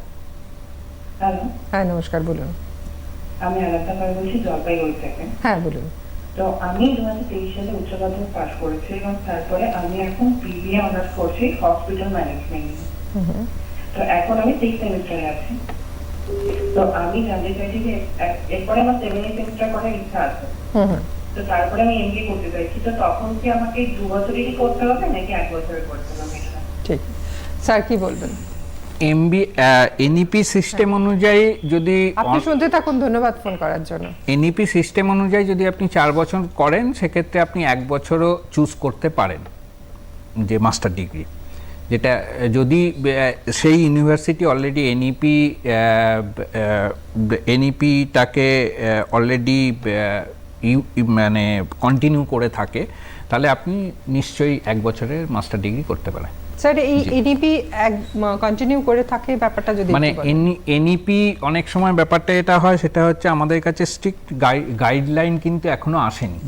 হ্যাঁ নমস্কার, বলুন। আমি আলাদা বলছি জলপাইগুড়ি থেকে। হ্যাঁ বলুন। তো আমি 2023 সালে উচ্চ মাধ্যমিক পাস করেছি এবং তারপরে আমি এখন বিবিএ অনার্স করছি হসপিটাল ম্যানেজমেন্ট। তো এখন আমি 6th সেমিস্টারে আছি। তো আমি জানতে চাইছি যে এরপরে আমার 7th সেমিস্টার করার ইচ্ছা আছে। তো তারপরে আমি এমবিএ করতে চাইছি, তো তখন কি আমাকে 2 বছরেরই করতে হবে নাকি 1 বছরের করতে হবে? ঠিক, স্যার কি বলবেন? এনইপি সিস্টেম অনুযায়ী যদি আপনি শুনতে থাকুন, ধন্যবাদ ফোন করার জন্য। এনইপি সিস্টেম অনুযায়ী যদি আপনি 4 বছর করেন, সেক্ষেত্রে আপনি 1 বছরও চুজ করতে পারেন যে মাস্টার ডিগ্রি, যেটা যদি সেই ইউনিভার্সিটি অলরেডি এনইপিটাকে অলরেডি মানে কন্টিনিউ করে থাকে, তাহলে আপনি নিশ্চয়ই 1 বছরের মাস্টার ডিগ্রি করতে পারেন। স্যার এই এনইপি কন্টিনিউ করে থাকে ব্যাপারটা যদি মানে এনইপি অনেক সময় ব্যাপারটা এটা হয়, সেটা হচ্ছে আমাদের কাছে স্ট্রিক্ট গাইডলাইন কিন্তু এখনো আসেনি,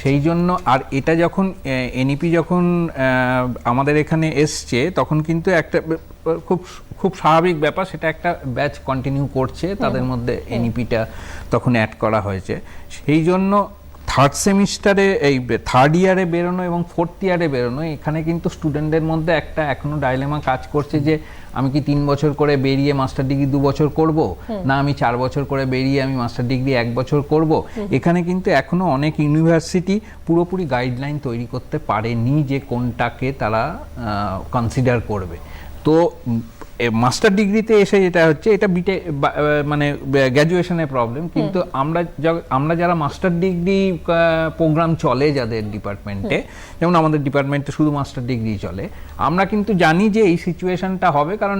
সেই জন্য। আর এটা যখন এনইপি যখন আমাদের এখানে এসছে, তখন কিন্তু একটা খুব স্বাভাবিক ব্যাপার, সেটা একটা ব্যাচ কন্টিনিউ করছে, তাদের মধ্যে এনইপিটা তখন অ্যাড করা হয়েছে। সেই জন্য থার্ড সেমিস্টারে এই থার্ড ইয়ারে বেরোনো এবং ফোর্থ ইয়ারে বেরোনো, এখানে কিন্তু স্টুডেন্টদের মধ্যে একটা এখনো ডাইলেমা কাজ করছে যে আমি কি 3 বছর করে বেরিয়ে মাস্টার ডিগ্রি 2 বছর করব, না আমি 4 বছর করে বেরিয়ে আমি মাস্টার ডিগ্রি 1 বছর করব। এখানে কিন্তু এখনো অনেক ইউনিভার্সিটি পুরোপুরি গাইডলাইন তৈরি করতে পারেনি যে কোনটাকে তারা কনসিডার করবে। তো মাস্টার ডিগ্রিতে এসে যেটা হচ্ছে, এটা বিটে মানে গ্র্যাজুয়েশনের প্রবলেম, কিন্তু আমরা যারা মাস্টার ডিগ্রি প্রোগ্রাম চলে যাদের ডিপার্টমেন্টে, যেমন আমাদের ডিপার্টমেন্টে শুধু মাস্টার ডিগ্রি চলে, আমরা কিন্তু জানি যে এই সিচুয়েশনটা হবে, কারণ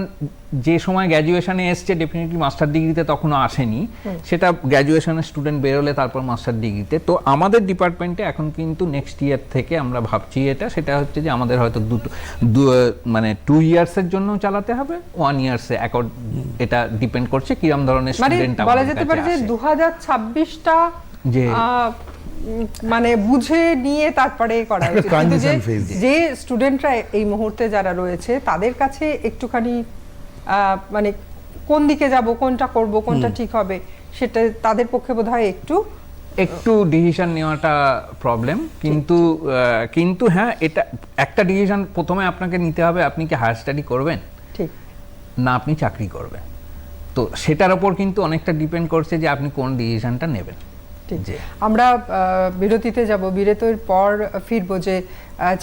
যে সময় গ্র্যাজুয়েশনে এসছে ডেফিনেটলি মাস্টার ডিগ্রিতে তখনও আসেনি, সেটা গ্র্যাজুয়েশনের স্টুডেন্ট বেরোলে তারপর মাস্টার ডিগ্রিতে। তো আমাদের ডিপার্টমেন্টে এখন কিন্তু নেক্সট ইয়ার থেকে আমরা ভাবছি সেটা হচ্ছে যে আমাদের হয়তো মানে 2 ইয়ার্সের জন্য চালাতে হবে, 1 ইয়ার্সে এটা ডিপেন্ড করছে কিরম ধরনের মানে স্টুডেন্ট বলা যেতে পারে যে 2026টা যে মানে বুঝে নিয়ে তারপরে করা উচিত। কিন্তু যে স্টুডেন্টরা এই মুহূর্তে যারা রয়েছে তাদের কাছে একটুখানি মানে কোন দিকে যাব, কোনটা করব, কোনটা ঠিক হবে, সেটা তাদের পক্ষে বোধহয় একটু ডিসিশন নেওয়াটা প্রবলেম। কিন্তু হ্যাঁ, এটা একটা ডিসিশন প্রথমে আপনাকে নিতে হবে, আপনি কি হায়ার স্টাডি করবেন ঠিক না আপনি চাকরি করবেন। তো সেটার ওপর কিন্তু অনেকটা ডিপেন্ড করছে যে আপনি কোন ডিসিশনটা নেবেন। আমরা বিরতিতে যাব, বিরতির পর ফিরবো যে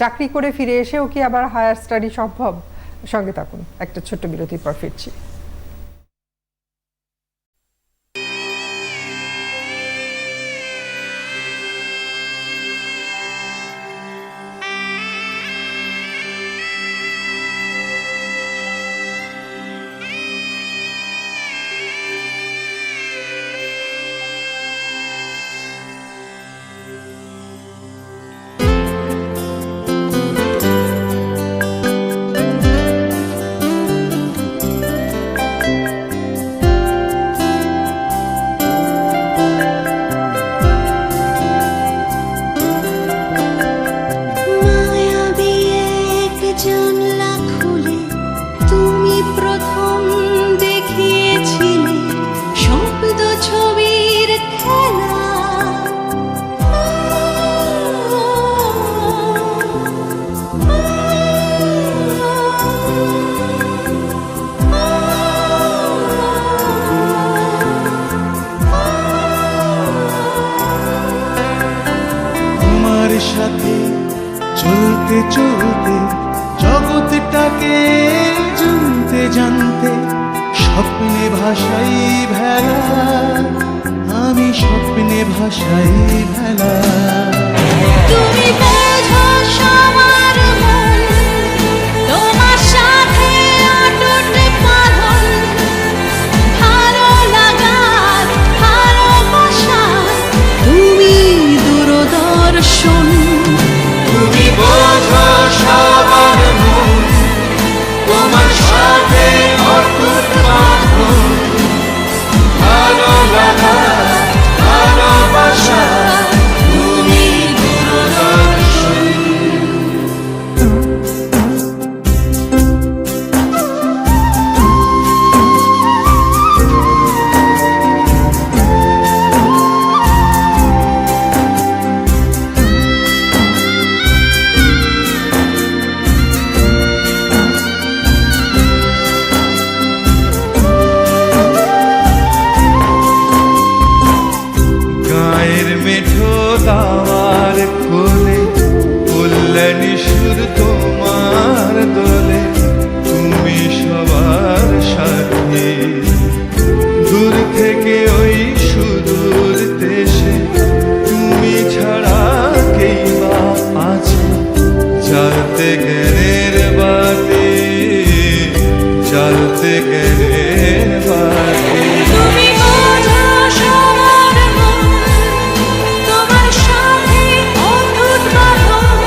চাকরি করে ফিরে এসেও কি আবার হায়ার স্টাডি সম্ভব। সঙ্গে থাকুন, একটা ছোট্ট বিরতির পর ফিরছি। সাথে চলতে চলতে জগৎটাকে জানতে জানতে স্বপ্নে ভাষাই ভেলা, আমি স্বপ্নে ভাষাই ভেলা। তুমি বোঝো সবার মন, তোমার সাথে অটুট বাঁধন, ভালো লাগার ভালোবাসা, তুমি দূরদর্শন। তুমি বোঝো সবার মন, তোমার সাথে অটুট বাঁধন, ভালো লাগার ভালোবাসা, তুমি দূরদর্শন। গায়ের মেঠো দাওয়ার কোলে কল্যাণী সুর তোমার দোলে, তুমি সবার সাথে দূর থেকে ওই সুদূর দেশে, তুমি ছাড়া কেই বা আছে জ্বালতে জ্ঞানের বাতি, জ্বালতে জ্ঞানের বাতি। তুমি বোঝো সবার মন, তোমার সাথে অটুট বাঁধন,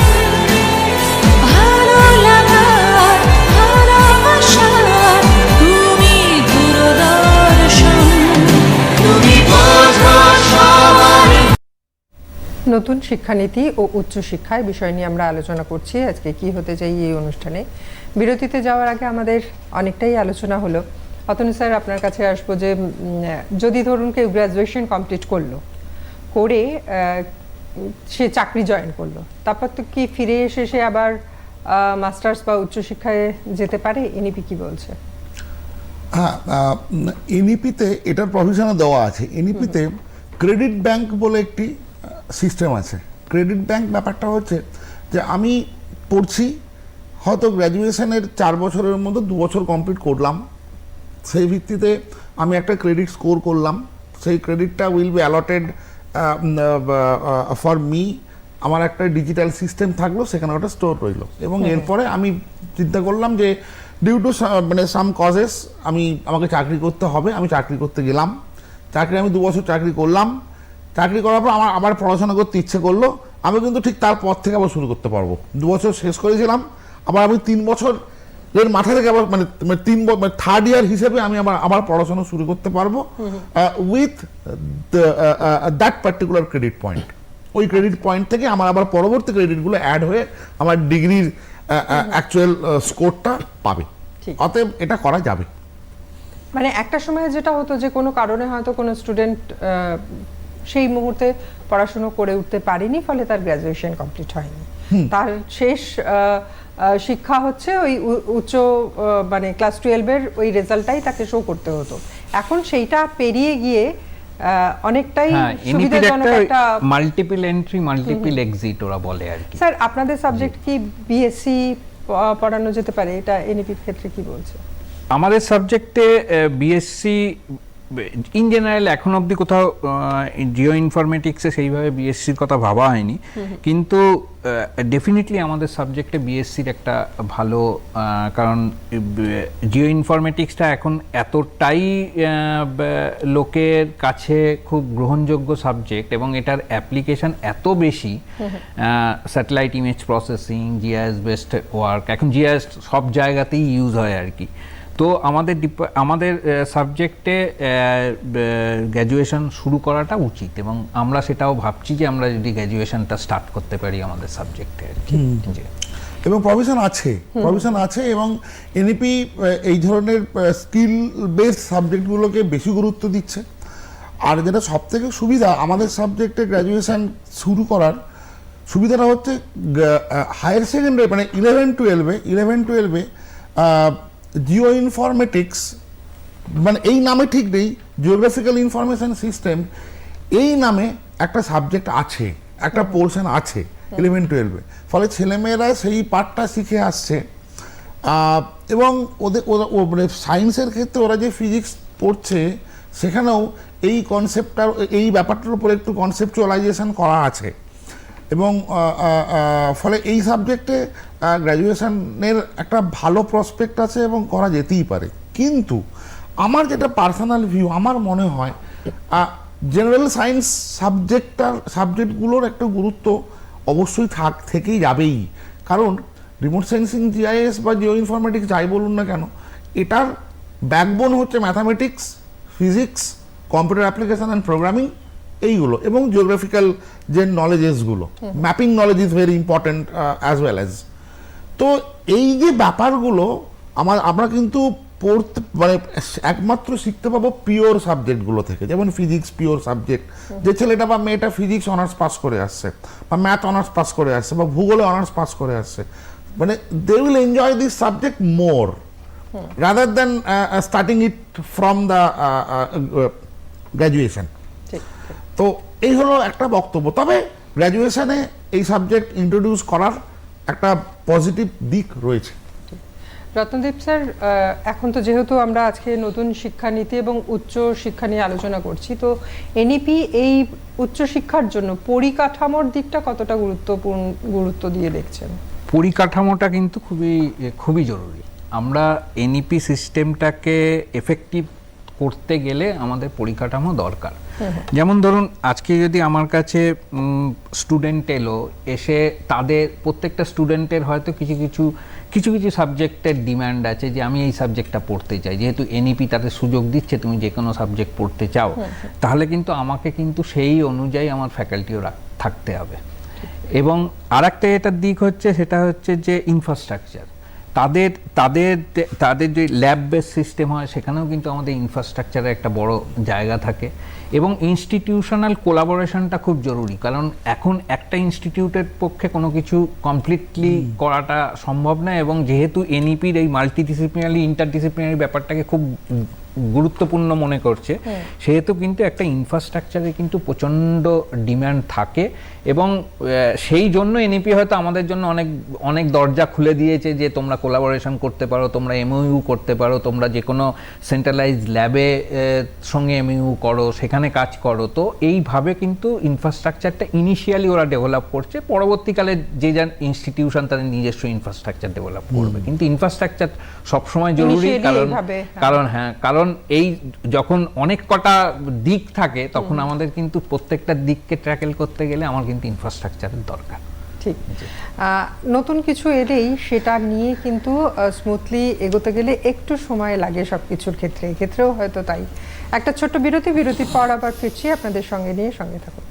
ভালো লাগার ভালোবাসা, তুমি দূরদর্শন। তুমি বোঝো সবার। নতুন শিক্ষানীতি ও উচ্চশিক্ষায় বিষয় নিয়ে আমরা আলোচনা করছি আজকে কি হতে চাই এই অনুষ্ঠানে। বিরতিতে যাওয়ার আগে আমাদের অনেকটাই আলোচনা হলো। অতনু স্যার, আপনার কাছে আসবো যে যদি ধরুন কেউ গ্র্যাজুয়েশন কমপ্লিট করলো, করে সে চাকরি জয়েন করলো, তারপর তো কি ফিরে এসে সে আবার মাস্টার্স বা উচ্চশিক্ষায় যেতে পারে? এনইপি কি বলছে? হ্যাঁ, এনইপিতে এটার প্রভিশনও দেওয়া আছে। এনইপিতে ক্রেডিট ব্যাংক বলে একটি সিস্টেম আছে। ক্রেডিট ব্যাংক ব্যাপারটা হচ্ছে যে আমি পড়ছি, হয়তো গ্র্যাজুয়েশনের 4 বছরের মধ্যে 2 বছর কমপ্লিট করলাম, সেই ভিত্তিতে আমি একটা ক্রেডিট স্কোর করলাম, সেই ক্রেডিটটা will be allotted for me. আমার একটা ডিজিটাল সিস্টেম থাকলো, সেখানে ওটা স্টোর রইলো, এবং এরপরে আমি চিন্তা করলাম যে ডিউ টু মানে সাম কজেস আমাকে চাকরি করতে হবে, আমি চাকরি করতে গেলাম, চাকরি আমি 2 বছর চাকরি করলাম, চাকরি করার পর আমার আবার পড়াশোনা করতে ইচ্ছে করলো, আমি কিন্তু ঠিক তারপর থেকে আবার শুরু করতে পারবো। 2 বছর শেষ করেছিলাম, আবার আমি 3 বছরের মাথা থেকে আবার মানে 3rd ইয়ার হিসেবে আমি আবার পড়াশোনা শুরু করতে পারবো with that particular credit point. ওই ক্রেডিট পয়েন্ট থেকে আমার আবার পরবর্তী ক্রেডিটগুলো অ্যাড হয়ে আমার ডিগ্রির অ্যাকচুয়াল স্কোরটা পাবে। অতএব এটা করা যাবে। মানে একটা সময় যেটা হতো যে কোনো কারণে হয়তো কোনো স্টুডেন্ট সেই মুহূর্তে পড়াশুনো করে উঠতে পারেনি, ফলে তার গ্র্যাজুয়েশন কমপ্লিট হয়নি, তার শেষ শিক্ষা হচ্ছে ওই উচ্চ মানে ক্লাস 12-এর ওই রেজাল্টটাই তাকে শো করতে হতো। এখন সেইটা পেরিয়ে গিয়ে অনেকটাই সুবিধাজনক একটা মাল্টিপল এন্ট্রি মাল্টিপল এক্সিট ওরা বলে আর কি। স্যার, আপনাদের সাবজেক্ট কি বিএসসি পড়ানো যেতে পারে? এটা এনইপির ক্ষেত্রে কি বলছে? আমাদের সাবজেক্টে বিএসসি ইন জেনারেল এখন অবধি কোথাও জিও ইনফরমেটিক্সে সেইভাবে বিএসসির কথা ভাবা হয়নি, কিন্তু ডেফিনেটলি আমাদের সাবজেক্টে বিএসসির একটা ভালো, কারণ জিও ইনফরমেটিক্সটা এখন এতটাই লোকের কাছে খুব গ্রহণযোগ্য সাবজেক্ট, এবং এটার অ্যাপ্লিকেশন এত বেশি, satellite image processing, GIS based work, এখন জিআইএস সব জায়গাতেই ইউজ হয় আর কি। তো আমাদের সাবজেক্টে গ্র্যাজুয়েশন শুরু করাটা উচিত, এবং আমরা সেটাও ভাবছি যে আমরা যদি গ্র্যাজুয়েশনটা স্টার্ট করতে পারি আমাদের সাবজেক্টে আর কি। এবং প্রভিশন আছে, এবং এনইপি এই ধরনের স্কিল বেসড সাবজেক্টগুলোকে বেশি গুরুত্ব দিচ্ছে। আর যেটা সব থেকে সুবিধা আমাদের সাবজেক্টে গ্র্যাজুয়েশন শুরু করার সুবিধাটা হচ্ছে হায়ার সেকেন্ডারি মানে 11-12-এ জিও ইনফরমেটিক্স মানে এই নামে ঠিক নেই, জিওগ্রাফিক্যাল ইনফরমেশন সিস্টেম এই নামে একটা সাবজেক্ট আছে, একটা পোর্শন আছে 11-12-এ। ফলে ছেলেমেয়েরা সেই পার্টটা শিখে আসছে, এবং মানে সায়েন্সের ক্ষেত্রে ওরা যে ফিজিক্স পড়ছে সেখানেও এই কনসেপ্টটার এই ব্যাপারটার উপর একটু কনসেপচুয়ালাইজেশন করা আছে, এবং ফলে এই সাবজেক্টে গ্র্যাজুয়েশনের একটা ভালো প্রসপেক্ট আছে এবং করা যেতেই পারে। কিন্তু আমার যেটা পার্সোনাল ভিউ, আমার মনে হয় জেনারেল সায়েন্স সাবজেক্টগুলোর একটা গুরুত্ব অবশ্যই থেকেই যাবেই, কারণ রিমোট সেন্সিং, জিআইএস বা জিও ইনফরমেটিক্স যাই বলুন না কেন, এটার ব্যাকবোন হচ্ছে mathematics, physics, computer application and programming, এইগুলো, এবং জিওগ্রাফিক্যাল যে নলেজেসগুলো, mapping knowledge is very important as well as. তো এই যে ব্যাপারগুলো আমরা কিন্তু পড়তে মানে একমাত্র শিখতে পাবো পিওর সাবজেক্টগুলো থেকে, যেমন ফিজিক্স পিওর সাবজেক্ট, যে ছেলেটা বা মেয়েটা ফিজিক্স অনার্স পাস করে আসছে, বা ম্যাথ অনার্স পাস করে আসছে, বা ভূগোলে অনার্স পাস করে আসছে, মানে they will enjoy this subject more rather than starting it from the graduation. তো এই হলো একটা বক্তব্য। তবে গ্র্যাজুয়েশনে এই সাবজেক্ট ইন্ট্রোডিউস করার একটা পজিটিভ দিক রয়েছে। রত্নদীপ স্যার, এখন তো যেহেতু আমরা আজকে নতুন শিক্ষানীতি এবং উচ্চ শিক্ষা নিয়ে আলোচনা করছি, তো এনইপি এই উচ্চ শিক্ষার জন্য পরিকাঠামোর দিকটা কতটা গুরুত্ব দিয়ে দেখছেন? পরিকাঠামোটা কিন্তু খুবই জরুরি। আমরা এনইপি সিস্টেমটাকে এফেক্টিভ করতে গেলে আমাদের পরিকাঠামো দরকার। যেমন ধরুন, আজকে যদি আমার কাছে স্টুডেন্ট এলো, এসে তাদের প্রত্যেকটা স্টুডেন্টের হয়তো কিছু সাবজেক্টের ডিমান্ড আছে যে আমি এই সাবজেক্টটা পড়তে চাই, যেহেতু এনইপি তাদের সুযোগ দিচ্ছে তুমি যে কোনো সাবজেক্ট পড়তে চাও, তাহলে কিন্তু আমাকে কিন্তু সেই অনুযায়ী আমার ফ্যাকাল্টিও থাকতে হবে। এবং আর একটা এটার দিক হচ্ছে, সেটা হচ্ছে যে ইনফ্রাস্ট্রাকচার। তাদের তাদের তাদের যে ল্যাব বেস সিস্টেম হয় সেখানেও কিন্তু আমাদের ইনফ্রাস্ট্রাকচারে একটা বড় জায়গা থাকে এবং ইনস্টিটিউশনাল কোলাবোরেশনটা খুব জরুরি, কারণ এখন একটা ইনস্টিটিউটের পক্ষে কোনো কিছু কমপ্লিটলি করাটা সম্ভব না, এবং যেহেতু এনইপির এই মাল্টিডিসিপ্লিনারি ইন্টারডিসিপ্লিনারি ব্যাপারটাকে খুব গুরুত্বপূর্ণ মনে করছে, সেহেতু কিন্তু একটা ইনফ্রাস্ট্রাকচারে কিন্তু প্রচণ্ড ডিমান্ড থাকে, এবং সেই জন্য এনইপি হয়তো আমাদের জন্য অনেক অনেক দরজা খুলে দিয়েছে যে তোমরা কোলাবোরেশন করতে পারো, তোমরা এমওইউ করতে পারো, তোমরা যে কোনো সেন্ট্রালাইজ ল্যাবে সঙ্গে এমওইউ করো, সেখানে কাজ করো। তো এইভাবে কিন্তু ইনফ্রাস্ট্রাকচারটা ইনিশিয়ালি ওরা ডেভেলপ করছে, পরবর্তীকালে যে যার ইনস্টিটিউশন তাদের নিজস্ব ইনফ্রাস্ট্রাকচার ডেভেলপ করবে, কিন্তু ইনফ্রাস্ট্রাকচার সবসময় জরুরি। কারণ এই যখন অনেক কটা দিক থাকে তখন আমাদের কিন্তু প্রত্যেকটা দিককে ট্র্যাকেল করতে গেলে আমার কিন্তু ইনফ্রাস্ট্রাকচারের দরকার। ঠিক, নতুন কিছু এলেই সেটা নিয়ে কিন্তু স্মুথলি এগোতে গেলে একটু সময় লাগে সব কিছুর ক্ষেত্রে, এক্ষেত্রেও হয়তো তাই। একটা ছোট্ট বিরতির পর আবার ফিরছি আপনাদের সঙ্গে নিয়ে, সঙ্গে থাকুন।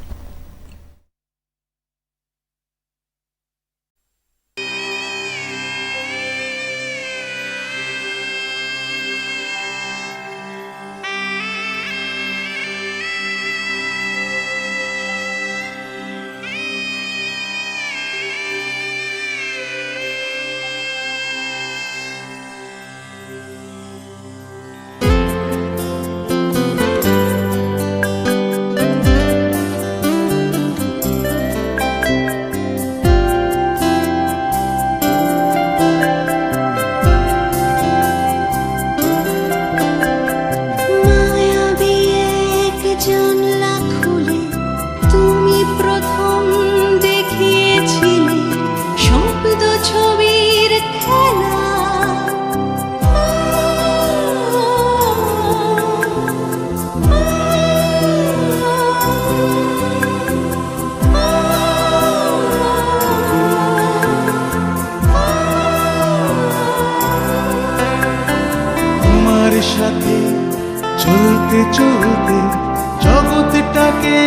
মায়াবী এক জানলা খুলে তুমি প্রথম দেখিয়েছিলে শব্দ ছবির খেলা। তোমার সাথে চলতে চলতে জগৎটাকে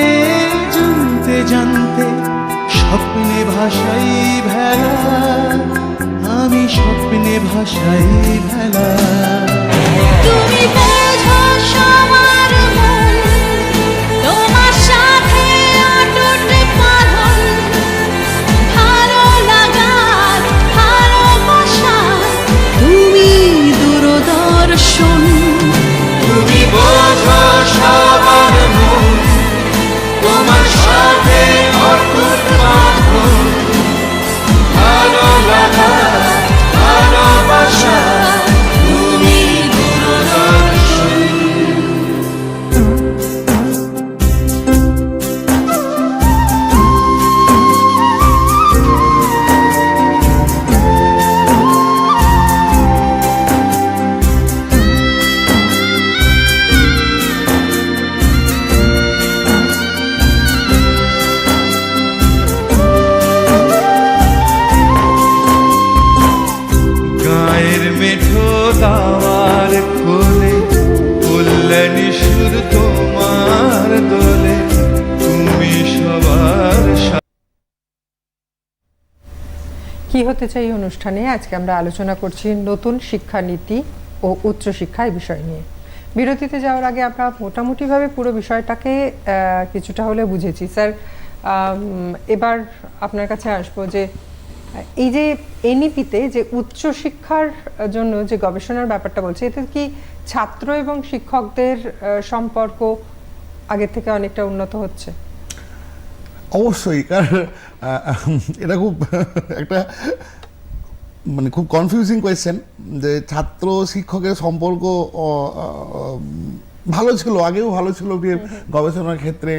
জানতে জানতে স্বপ্নে ভাষাই ভেলা, আমি স্বপ্নে ভাষাই ভেলা। তুমি বোঝো সবার মন, তোমার সাথে অটুট বাঁধন, ভালো লাগার ভালোবাসা, তুমি দূরদর্শন। তুমি বোঝো সবার মন, তোমার সাথে অটুট বাঁধন, ভালো লাগা ভালোবাসা, তুমি দূরদর্শন। গায়ের মেঠো দাওয়ার কোলে কল্যাণী সুর তোমার দোলে, তুমি সবার কি হতে চাই অনুষ্ঠানে আজকে আমরা আলোচনা করছি নতুন শিক্ষানীতি ও উচ্চশিক্ষা এই বিষয় নিয়ে। বিরতিতে যাওয়ার আগে আমরা মোটামুটিভাবে পুরো বিষয়টাকে কিছুটা হলে বুঝেছি। স্যার, এবার আপনার কাছে আসবো যে এই যে এনইপিতে যে উচ্চশিক্ষার জন্য যে গবেষণার ব্যাপারটা বলছে, এতে কি ছাত্র এবং শিক্ষকদের সম্পর্ক আগের থেকে অনেকটা উন্নত হচ্ছে? অবশ্যই, কারণ এটা খুব একটা মানে খুব কনফিউজিং কোয়েশ্চেন যে ছাত্র শিক্ষকের সম্পর্ক ভালো ছিল, আগেও ভালো ছিল গবেষণার ক্ষেত্রে।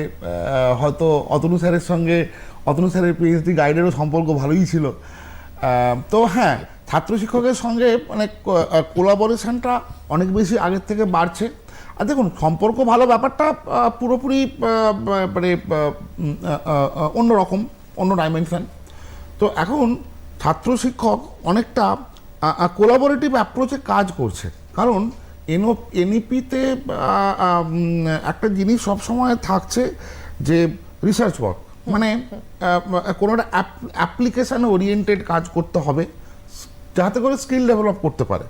হয়তো অতনু স্যারের পিএইচডি গাইডেরও সম্পর্ক ভালোই ছিল। তো হ্যাঁ, ছাত্র শিক্ষকের সঙ্গে মানে কোলাবোরেশনটা অনেক বেশি আগের থেকে বাড়ছে। আর দেখুন, সম্পর্ক ভালো ব্যাপারটা পুরোপুরি মানে অন্যরকম, অন্য ডাইমেনশন। তো এখন ছাত্র শিক্ষক অনেকটা কোলাবোরেটিভ অ্যাপ্রোচে কাজ করছে, কারণ এনইপিতে একটা জিনিস সবসময় থাকছে যে রিসার্চ ওয়ার্ক, মানে কোনো একটা অ্যাপ্লিকেশান ওরিয়েন্টেড কাজ করতে হবে, যাতে করে স্কিল ডেভেলপ করতে পারে।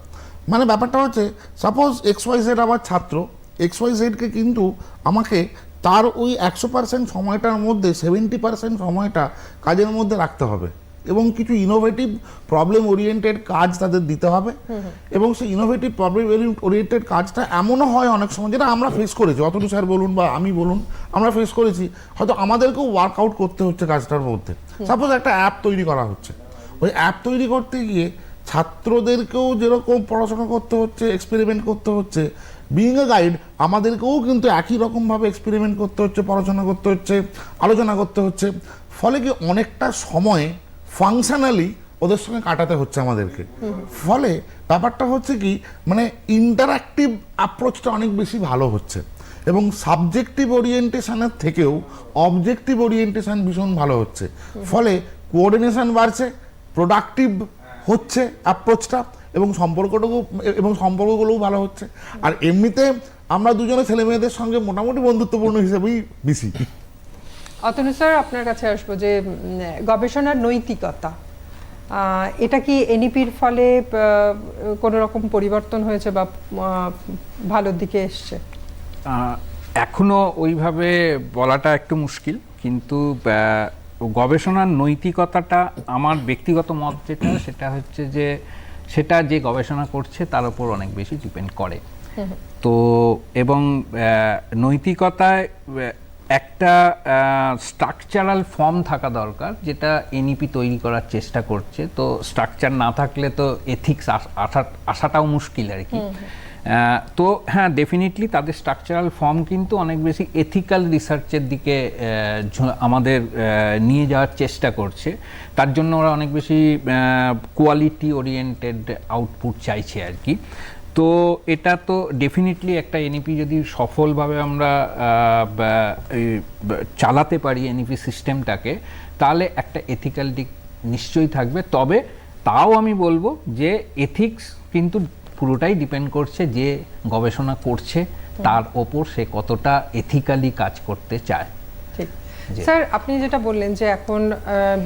মানে ব্যাপারটা হচ্ছে সাপোজ XYZ আমার ছাত্র, XYZকে কিন্তু আমাকে তার ওই 100% সময়টার মধ্যে 70% সময়টা কাজের মধ্যে রাখতে হবে এবং কিছু ইনোভেটিভ প্রবলেম ওরিয়েন্টেড কাজ তাদের দিতে হবে। এবং সেই ইনোভেটিভ প্রবলেম ওরিয়েন্টেড কাজটা এমনও হয় অনেক সময়, যেটা আমরা ফেস করেছি, অতটু স্যার বলুন বা আমি বলুন, আমরা ফেস করেছি, হয়তো আমাদেরকেও ওয়ার্কআউট করতে হচ্ছে কাজটার মধ্যে। সাপোজ একটা অ্যাপ তৈরি করা হচ্ছে, ওই অ্যাপ তৈরি করতে গিয়ে ছাত্রদেরকেও যেরকম পড়াশোনা করতে হচ্ছে, এক্সপেরিমেন্ট করতে হচ্ছে, বিইং এ গাইড আমাদেরকেও কিন্তু একই রকমভাবে এক্সপেরিমেন্ট করতে হচ্ছে, পড়াশোনা করতে হচ্ছে, আলোচনা করতে হচ্ছে। ফলে কি অনেকটা সময় ফাংশনালি ওদের সঙ্গে কাটাতে হচ্ছে আমাদেরকে। ফলে ব্যাপারটা হচ্ছে কি, মানে ইন্টারঅ্যাক্টিভ অ্যাপ্রোচটা অনেক বেশি ভালো হচ্ছে এবং সাবজেক্টিভ ওরিয়েন্টেশনের থেকেও অবজেক্টিভ ওরিয়েন্টেশন ভীষণ ভালো হচ্ছে। ফলে কোঅর্ডিনেশন বাড়ছে, প্রোডাক্টিভ হচ্ছে অ্যাপ্রোচটা এবং সম্পর্কগুলোও ভালো হচ্ছে। আর এমনিতে আমরা দুজনে ছেলে মেয়েদের সঙ্গে মোটামুটি বন্ধুত্বপূর্ণ হিসেবেই বেশি। অতনু স্যার, আপনার কাছে আসবো যে গবেষণার নৈতিকতা, এটা কি এনইপির ফলে কোনো রকম পরিবর্তন হয়েছে বা ভালোর দিকে এসছে? এখনো ওইভাবে বলাটা একটু মুশকিল, কিন্তু গবেষণার নৈতিকতাটা আমার ব্যক্তিগত মত যেটা, সেটা হচ্ছে যে সেটা যে গবেষণা করছে তার উপর অনেক বেশি ডিপেন্ড করে। তো এবং নৈতিকতায় একটা স্ট্রাকচারাল ফর্ম থাকা দরকার, যেটা এনইপি তৈরি করার চেষ্টা করছে। তো স্ট্রাকচার না থাকলে তো এথিক্স আসাটাও মুশকিল আর কি। তো হ্যাঁ, ডেফিনেটলি তাদের স্ট্রাকচারাল ফর্ম কিন্তু অনেক বেশি এথিক্যাল রিসার্চের দিকে আমাদের নিয়ে যাওয়ার চেষ্টা করছে। তার জন্য ওরা অনেক বেশি কোয়ালিটি ওরিয়েন্টেড আউটপুট চাইছে আর কি। তো এটা তো ডেফিনেটলি একটা এনইপি যদি সফলভাবে আমরা চালাতে পারি এনইপি সিস্টেমটাকে, তাহলে একটা এথিক্যাল দিক নিশ্চয়ই থাকবে। তবে তাও আমি বলবো যে এথিক্স কিন্তু পুরোটাই ডিপেন্ড করছে যে গবেষণা করছে তার ওপর, সে কতটা এথিক্যালি কাজ করতে চায়। ঠিক স্যার, আপনি যেটা বললেন যে এখন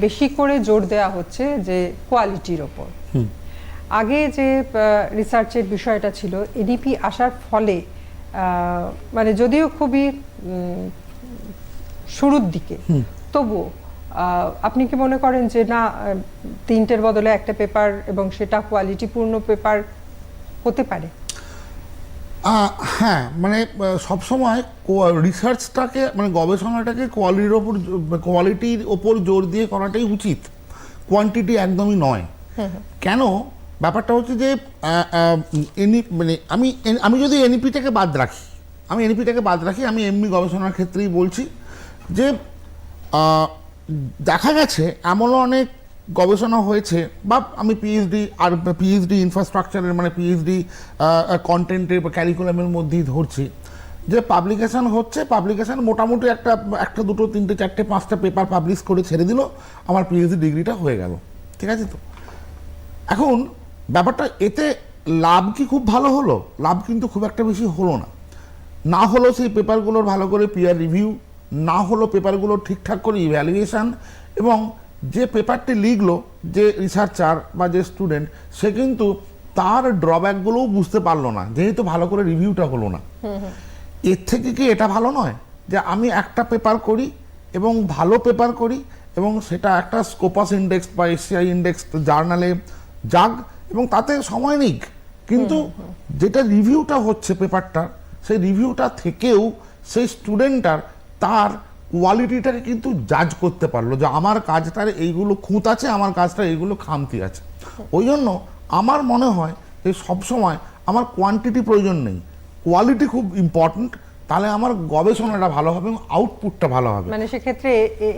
বেশি করে জোর দেওয়া হচ্ছে যে কোয়ালিটির ওপর। আগে যে রিসার্চের বিষয়টা ছিল, এনইপি আসার ফলে মানে যদিও খুবই শুরুর দিকে, তবুও আপনি কি মনে করেন যে না, 3টের বদলে একটা পেপার এবং সেটা কোয়ালিটিপূর্ণ পেপার হতে পারে? হ্যাঁ, মানে সবসময় রিসার্চটাকে, মানে গবেষণাটাকে কোয়ালিটির ওপর জোর দিয়ে করাটাই উচিত, কোয়ান্টিটি একদমই নয়। কেন? ব্যাপারটা হচ্ছে যে মানে আমি যদি এনইপিটাকে বাদ রাখি, আমি এমনি গবেষণার ক্ষেত্রেই বলছি যে দেখা গেছে এমনও অনেক গবেষণা হয়েছে, বা আমি পিএইচডি ইনফ্রাস্ট্রাকচারের, মানে পিএইচডি কন্টেন্টের বা ক্যারিকুলামের মধ্যেই ধরছি, যে পাবলিকেশন হচ্ছে, পাবলিকেশন মোটামুটি একটা দুটো তিনটে চারটে পাঁচটা পেপার পাবলিশ করে ছেড়ে দিল, আমার পিএইচডি ডিগ্রিটা হয়ে গেল। ঠিক আছে? তো এখন ব্যাপারটা, এতে লাভ কি খুব ভালো হলো? লাভ কিন্তু খুব একটা বেশি হলো না। না হলো সেই পেপারগুলোর ভালো করে পিয়ার রিভিউ, না হলো পেপারগুলোর ঠিকঠাক করে ইভ্যালুয়েশন, এবং যে পেপারটি লিখলো যে রিসার্চার বা যে স্টুডেন্ট, সে কিন্তু তার ড্রব্যাকগুলোও বুঝতে পারলো না, যেহেতু ভালো করে রিভিউটা হলো না। এর থেকে কি এটা ভালো নয় যে আমি একটা পেপার করি এবং ভালো পেপার করি এবং সেটা একটা স্কোপাস ইন্ডেক্স বা এসিআই ইন্ডেক্স জার্নালে যাক এবং তাতে সময় নিক, কিন্তু যেটা রিভিউটা হচ্ছে পেপারটা, সেই রিভিউটা থেকেও সেই স্টুডেন্টটার তার কোয়ালিটিটাকে কিন্তু জাজ করতে পারলো যে আমার কাজটার এইগুলো খুঁত আছে, আমার কাজটা এইগুলো খামতি আছে। ওই জন্য আমার মনে হয় যে সবসময় আমার কোয়ান্টিটি প্রয়োজন নেই, কোয়ালিটি খুব ইম্পর্টেন্ট, তাহলে আমার গবেষণাটা ভালো হবে এবং আউটপুটটা ভালো হবে। মানে সেক্ষেত্রে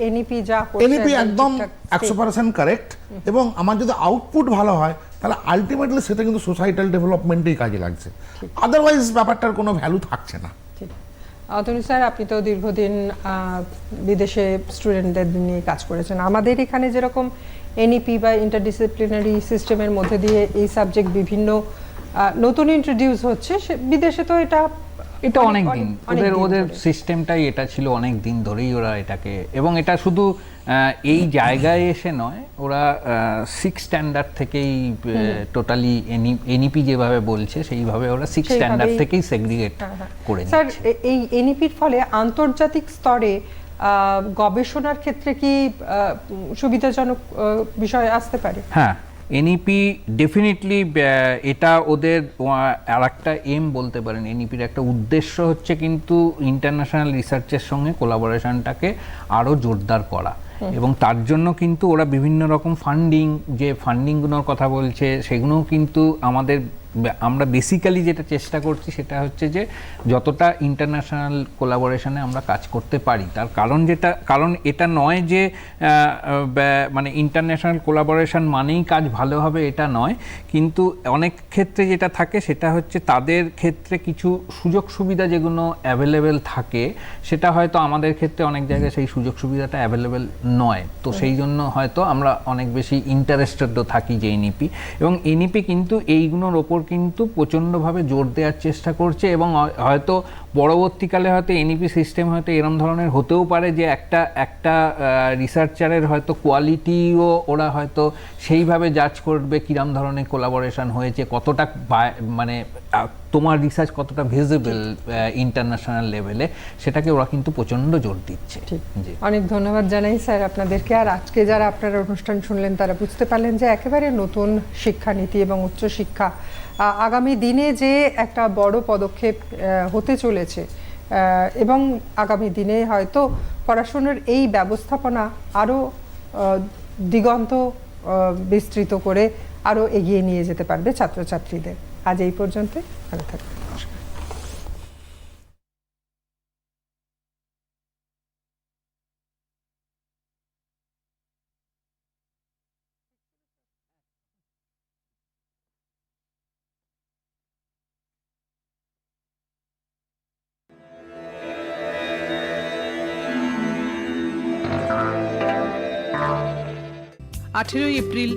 এনইপি একদম 100% কারেক্ট, এবং আমার যদি আউটপুট ভালো হয় তাহলে আলটিমেটলি সেটা কিন্তু সোসাইটাল ডেভেলপমেন্টেই কাজে লাগছে, আদারওয়াইজ ব্যাপারটার কোনো ভ্যালু থাকছে না। অতনু স্যার, আপনি তো দীর্ঘদিন বিদেশে স্টুডেন্টদের নিয়ে কাজ করেছেন। আমাদের এখানে যেরকম এনইপি বা ইন্টারডিসিপ্লিনারি সিস্টেমের মধ্যে দিয়ে এই সাবজেক্ট বিভিন্ন নতুন ইন্ট্রোডিউস হচ্ছে, বিদেশে তো এটা এটা অনেক দিন অনেক দিন ওদের ধরে। সিস্টেমটাই এটা ছিল, অনেক দিন ধরেই ওরা এটাকে, এবং এটা শুধু এই জায়গায় এসে নয়, ওরা 6 স্ট্যান্ডার্ড থেকেই টোটালি এনইপি যেভাবে বলছে সেইভাবে ওরা 6 স্ট্যান্ডার্ড থেকেই সেগ্রিগেট করে স্যার নিচ্ছে। এই এনইপির ফলে আন্তর্জাতিক স্তরে গবেষণার ক্ষেত্রে কি সুবিধাজনক বিষয় আসতে পারে? হ্যাঁ, এনইপি ডেফিনেটলি, এটা ওদের আর একটা এম বলতে পারেন। এনইপির একটা উদ্দেশ্য হচ্ছে কিন্তু ইন্টারন্যাশনাল রিসার্চের সঙ্গে কোলাবোরেশনটাকে আরও জোরদার করা, এবং তার জন্য কিন্তু ওরা বিভিন্ন রকম যে ফান্ডিংগুলোর কথা বলছে সেগুলোও কিন্তু আমরা বেসিক্যালি যেটা চেষ্টা করছি সেটা হচ্ছে যে যতটা ইন্টারন্যাশনাল কোলাবোরেশনে আমরা কাজ করতে পারি। তার কারণ এটা নয় যে মানে ইন্টারন্যাশনাল কোলাবোরেশন মানেই কাজ ভালো হবে, এটা নয়, কিন্তু অনেক ক্ষেত্রে যেটা থাকে সেটা হচ্ছে তাদের ক্ষেত্রে কিছু সুযোগ সুবিধা যেগুলো অ্যাভেলেবেল থাকে, সেটা হয়তো আমাদের ক্ষেত্রে অনেক জায়গায় সেই সুযোগ সুবিধাটা অ্যাভেলেবেল নয়। তো সেই জন্য হয়তো আমরা অনেক বেশি ইন্টারেস্টেডও থাকি যে এনইপি, এবং এনইপি কিন্তু এইগুলোর ওপর কিন্তু প্রচণ্ডভাবে জোর দেওয়ার চেষ্টা করছে, এবং হয়তো পরবর্তীকালে হয়তো এনইপি সিস্টেম হয়তো এরম ধরনের হতেও পারে যে একটা রিসার্চারের হয়তো কোয়ালিটিও ওরা হয়তো সেইভাবে জাজ করবে কিরম ধরনের কোলাবোরেশন হয়েছে, কতটা মানে তোমার রিসার্চ কতটা ভিজিবল ইন্টারন্যাশনাল লেভেলে, সেটাকে ওরা কিন্তু প্রচণ্ড জোর দিচ্ছে। জি, অনেক ধন্যবাদ জানাই স্যার আপনাদেরকে। আর আজকে যারা আপনারা অনুষ্ঠান শুনলেন তারা বুঝতে পারলেন যে একেবারে নতুন শিক্ষানীতি এবং উচ্চশিক্ষা আগামী দিনে যে একটা বড় পদক্ষেপ হতে চলেছে, এবং আগামী দিনে হয়তো পড়াশোনার এই ব্যবস্থাপনা আরও দিগন্ত বিস্তৃত করে আরও এগিয়ে নিয়ে যেতে পারবে ছাত্রছাত্রীদের। আজ এই পর্যন্ত, ভালো থাকবেন। আঠেরোই এপ্রিল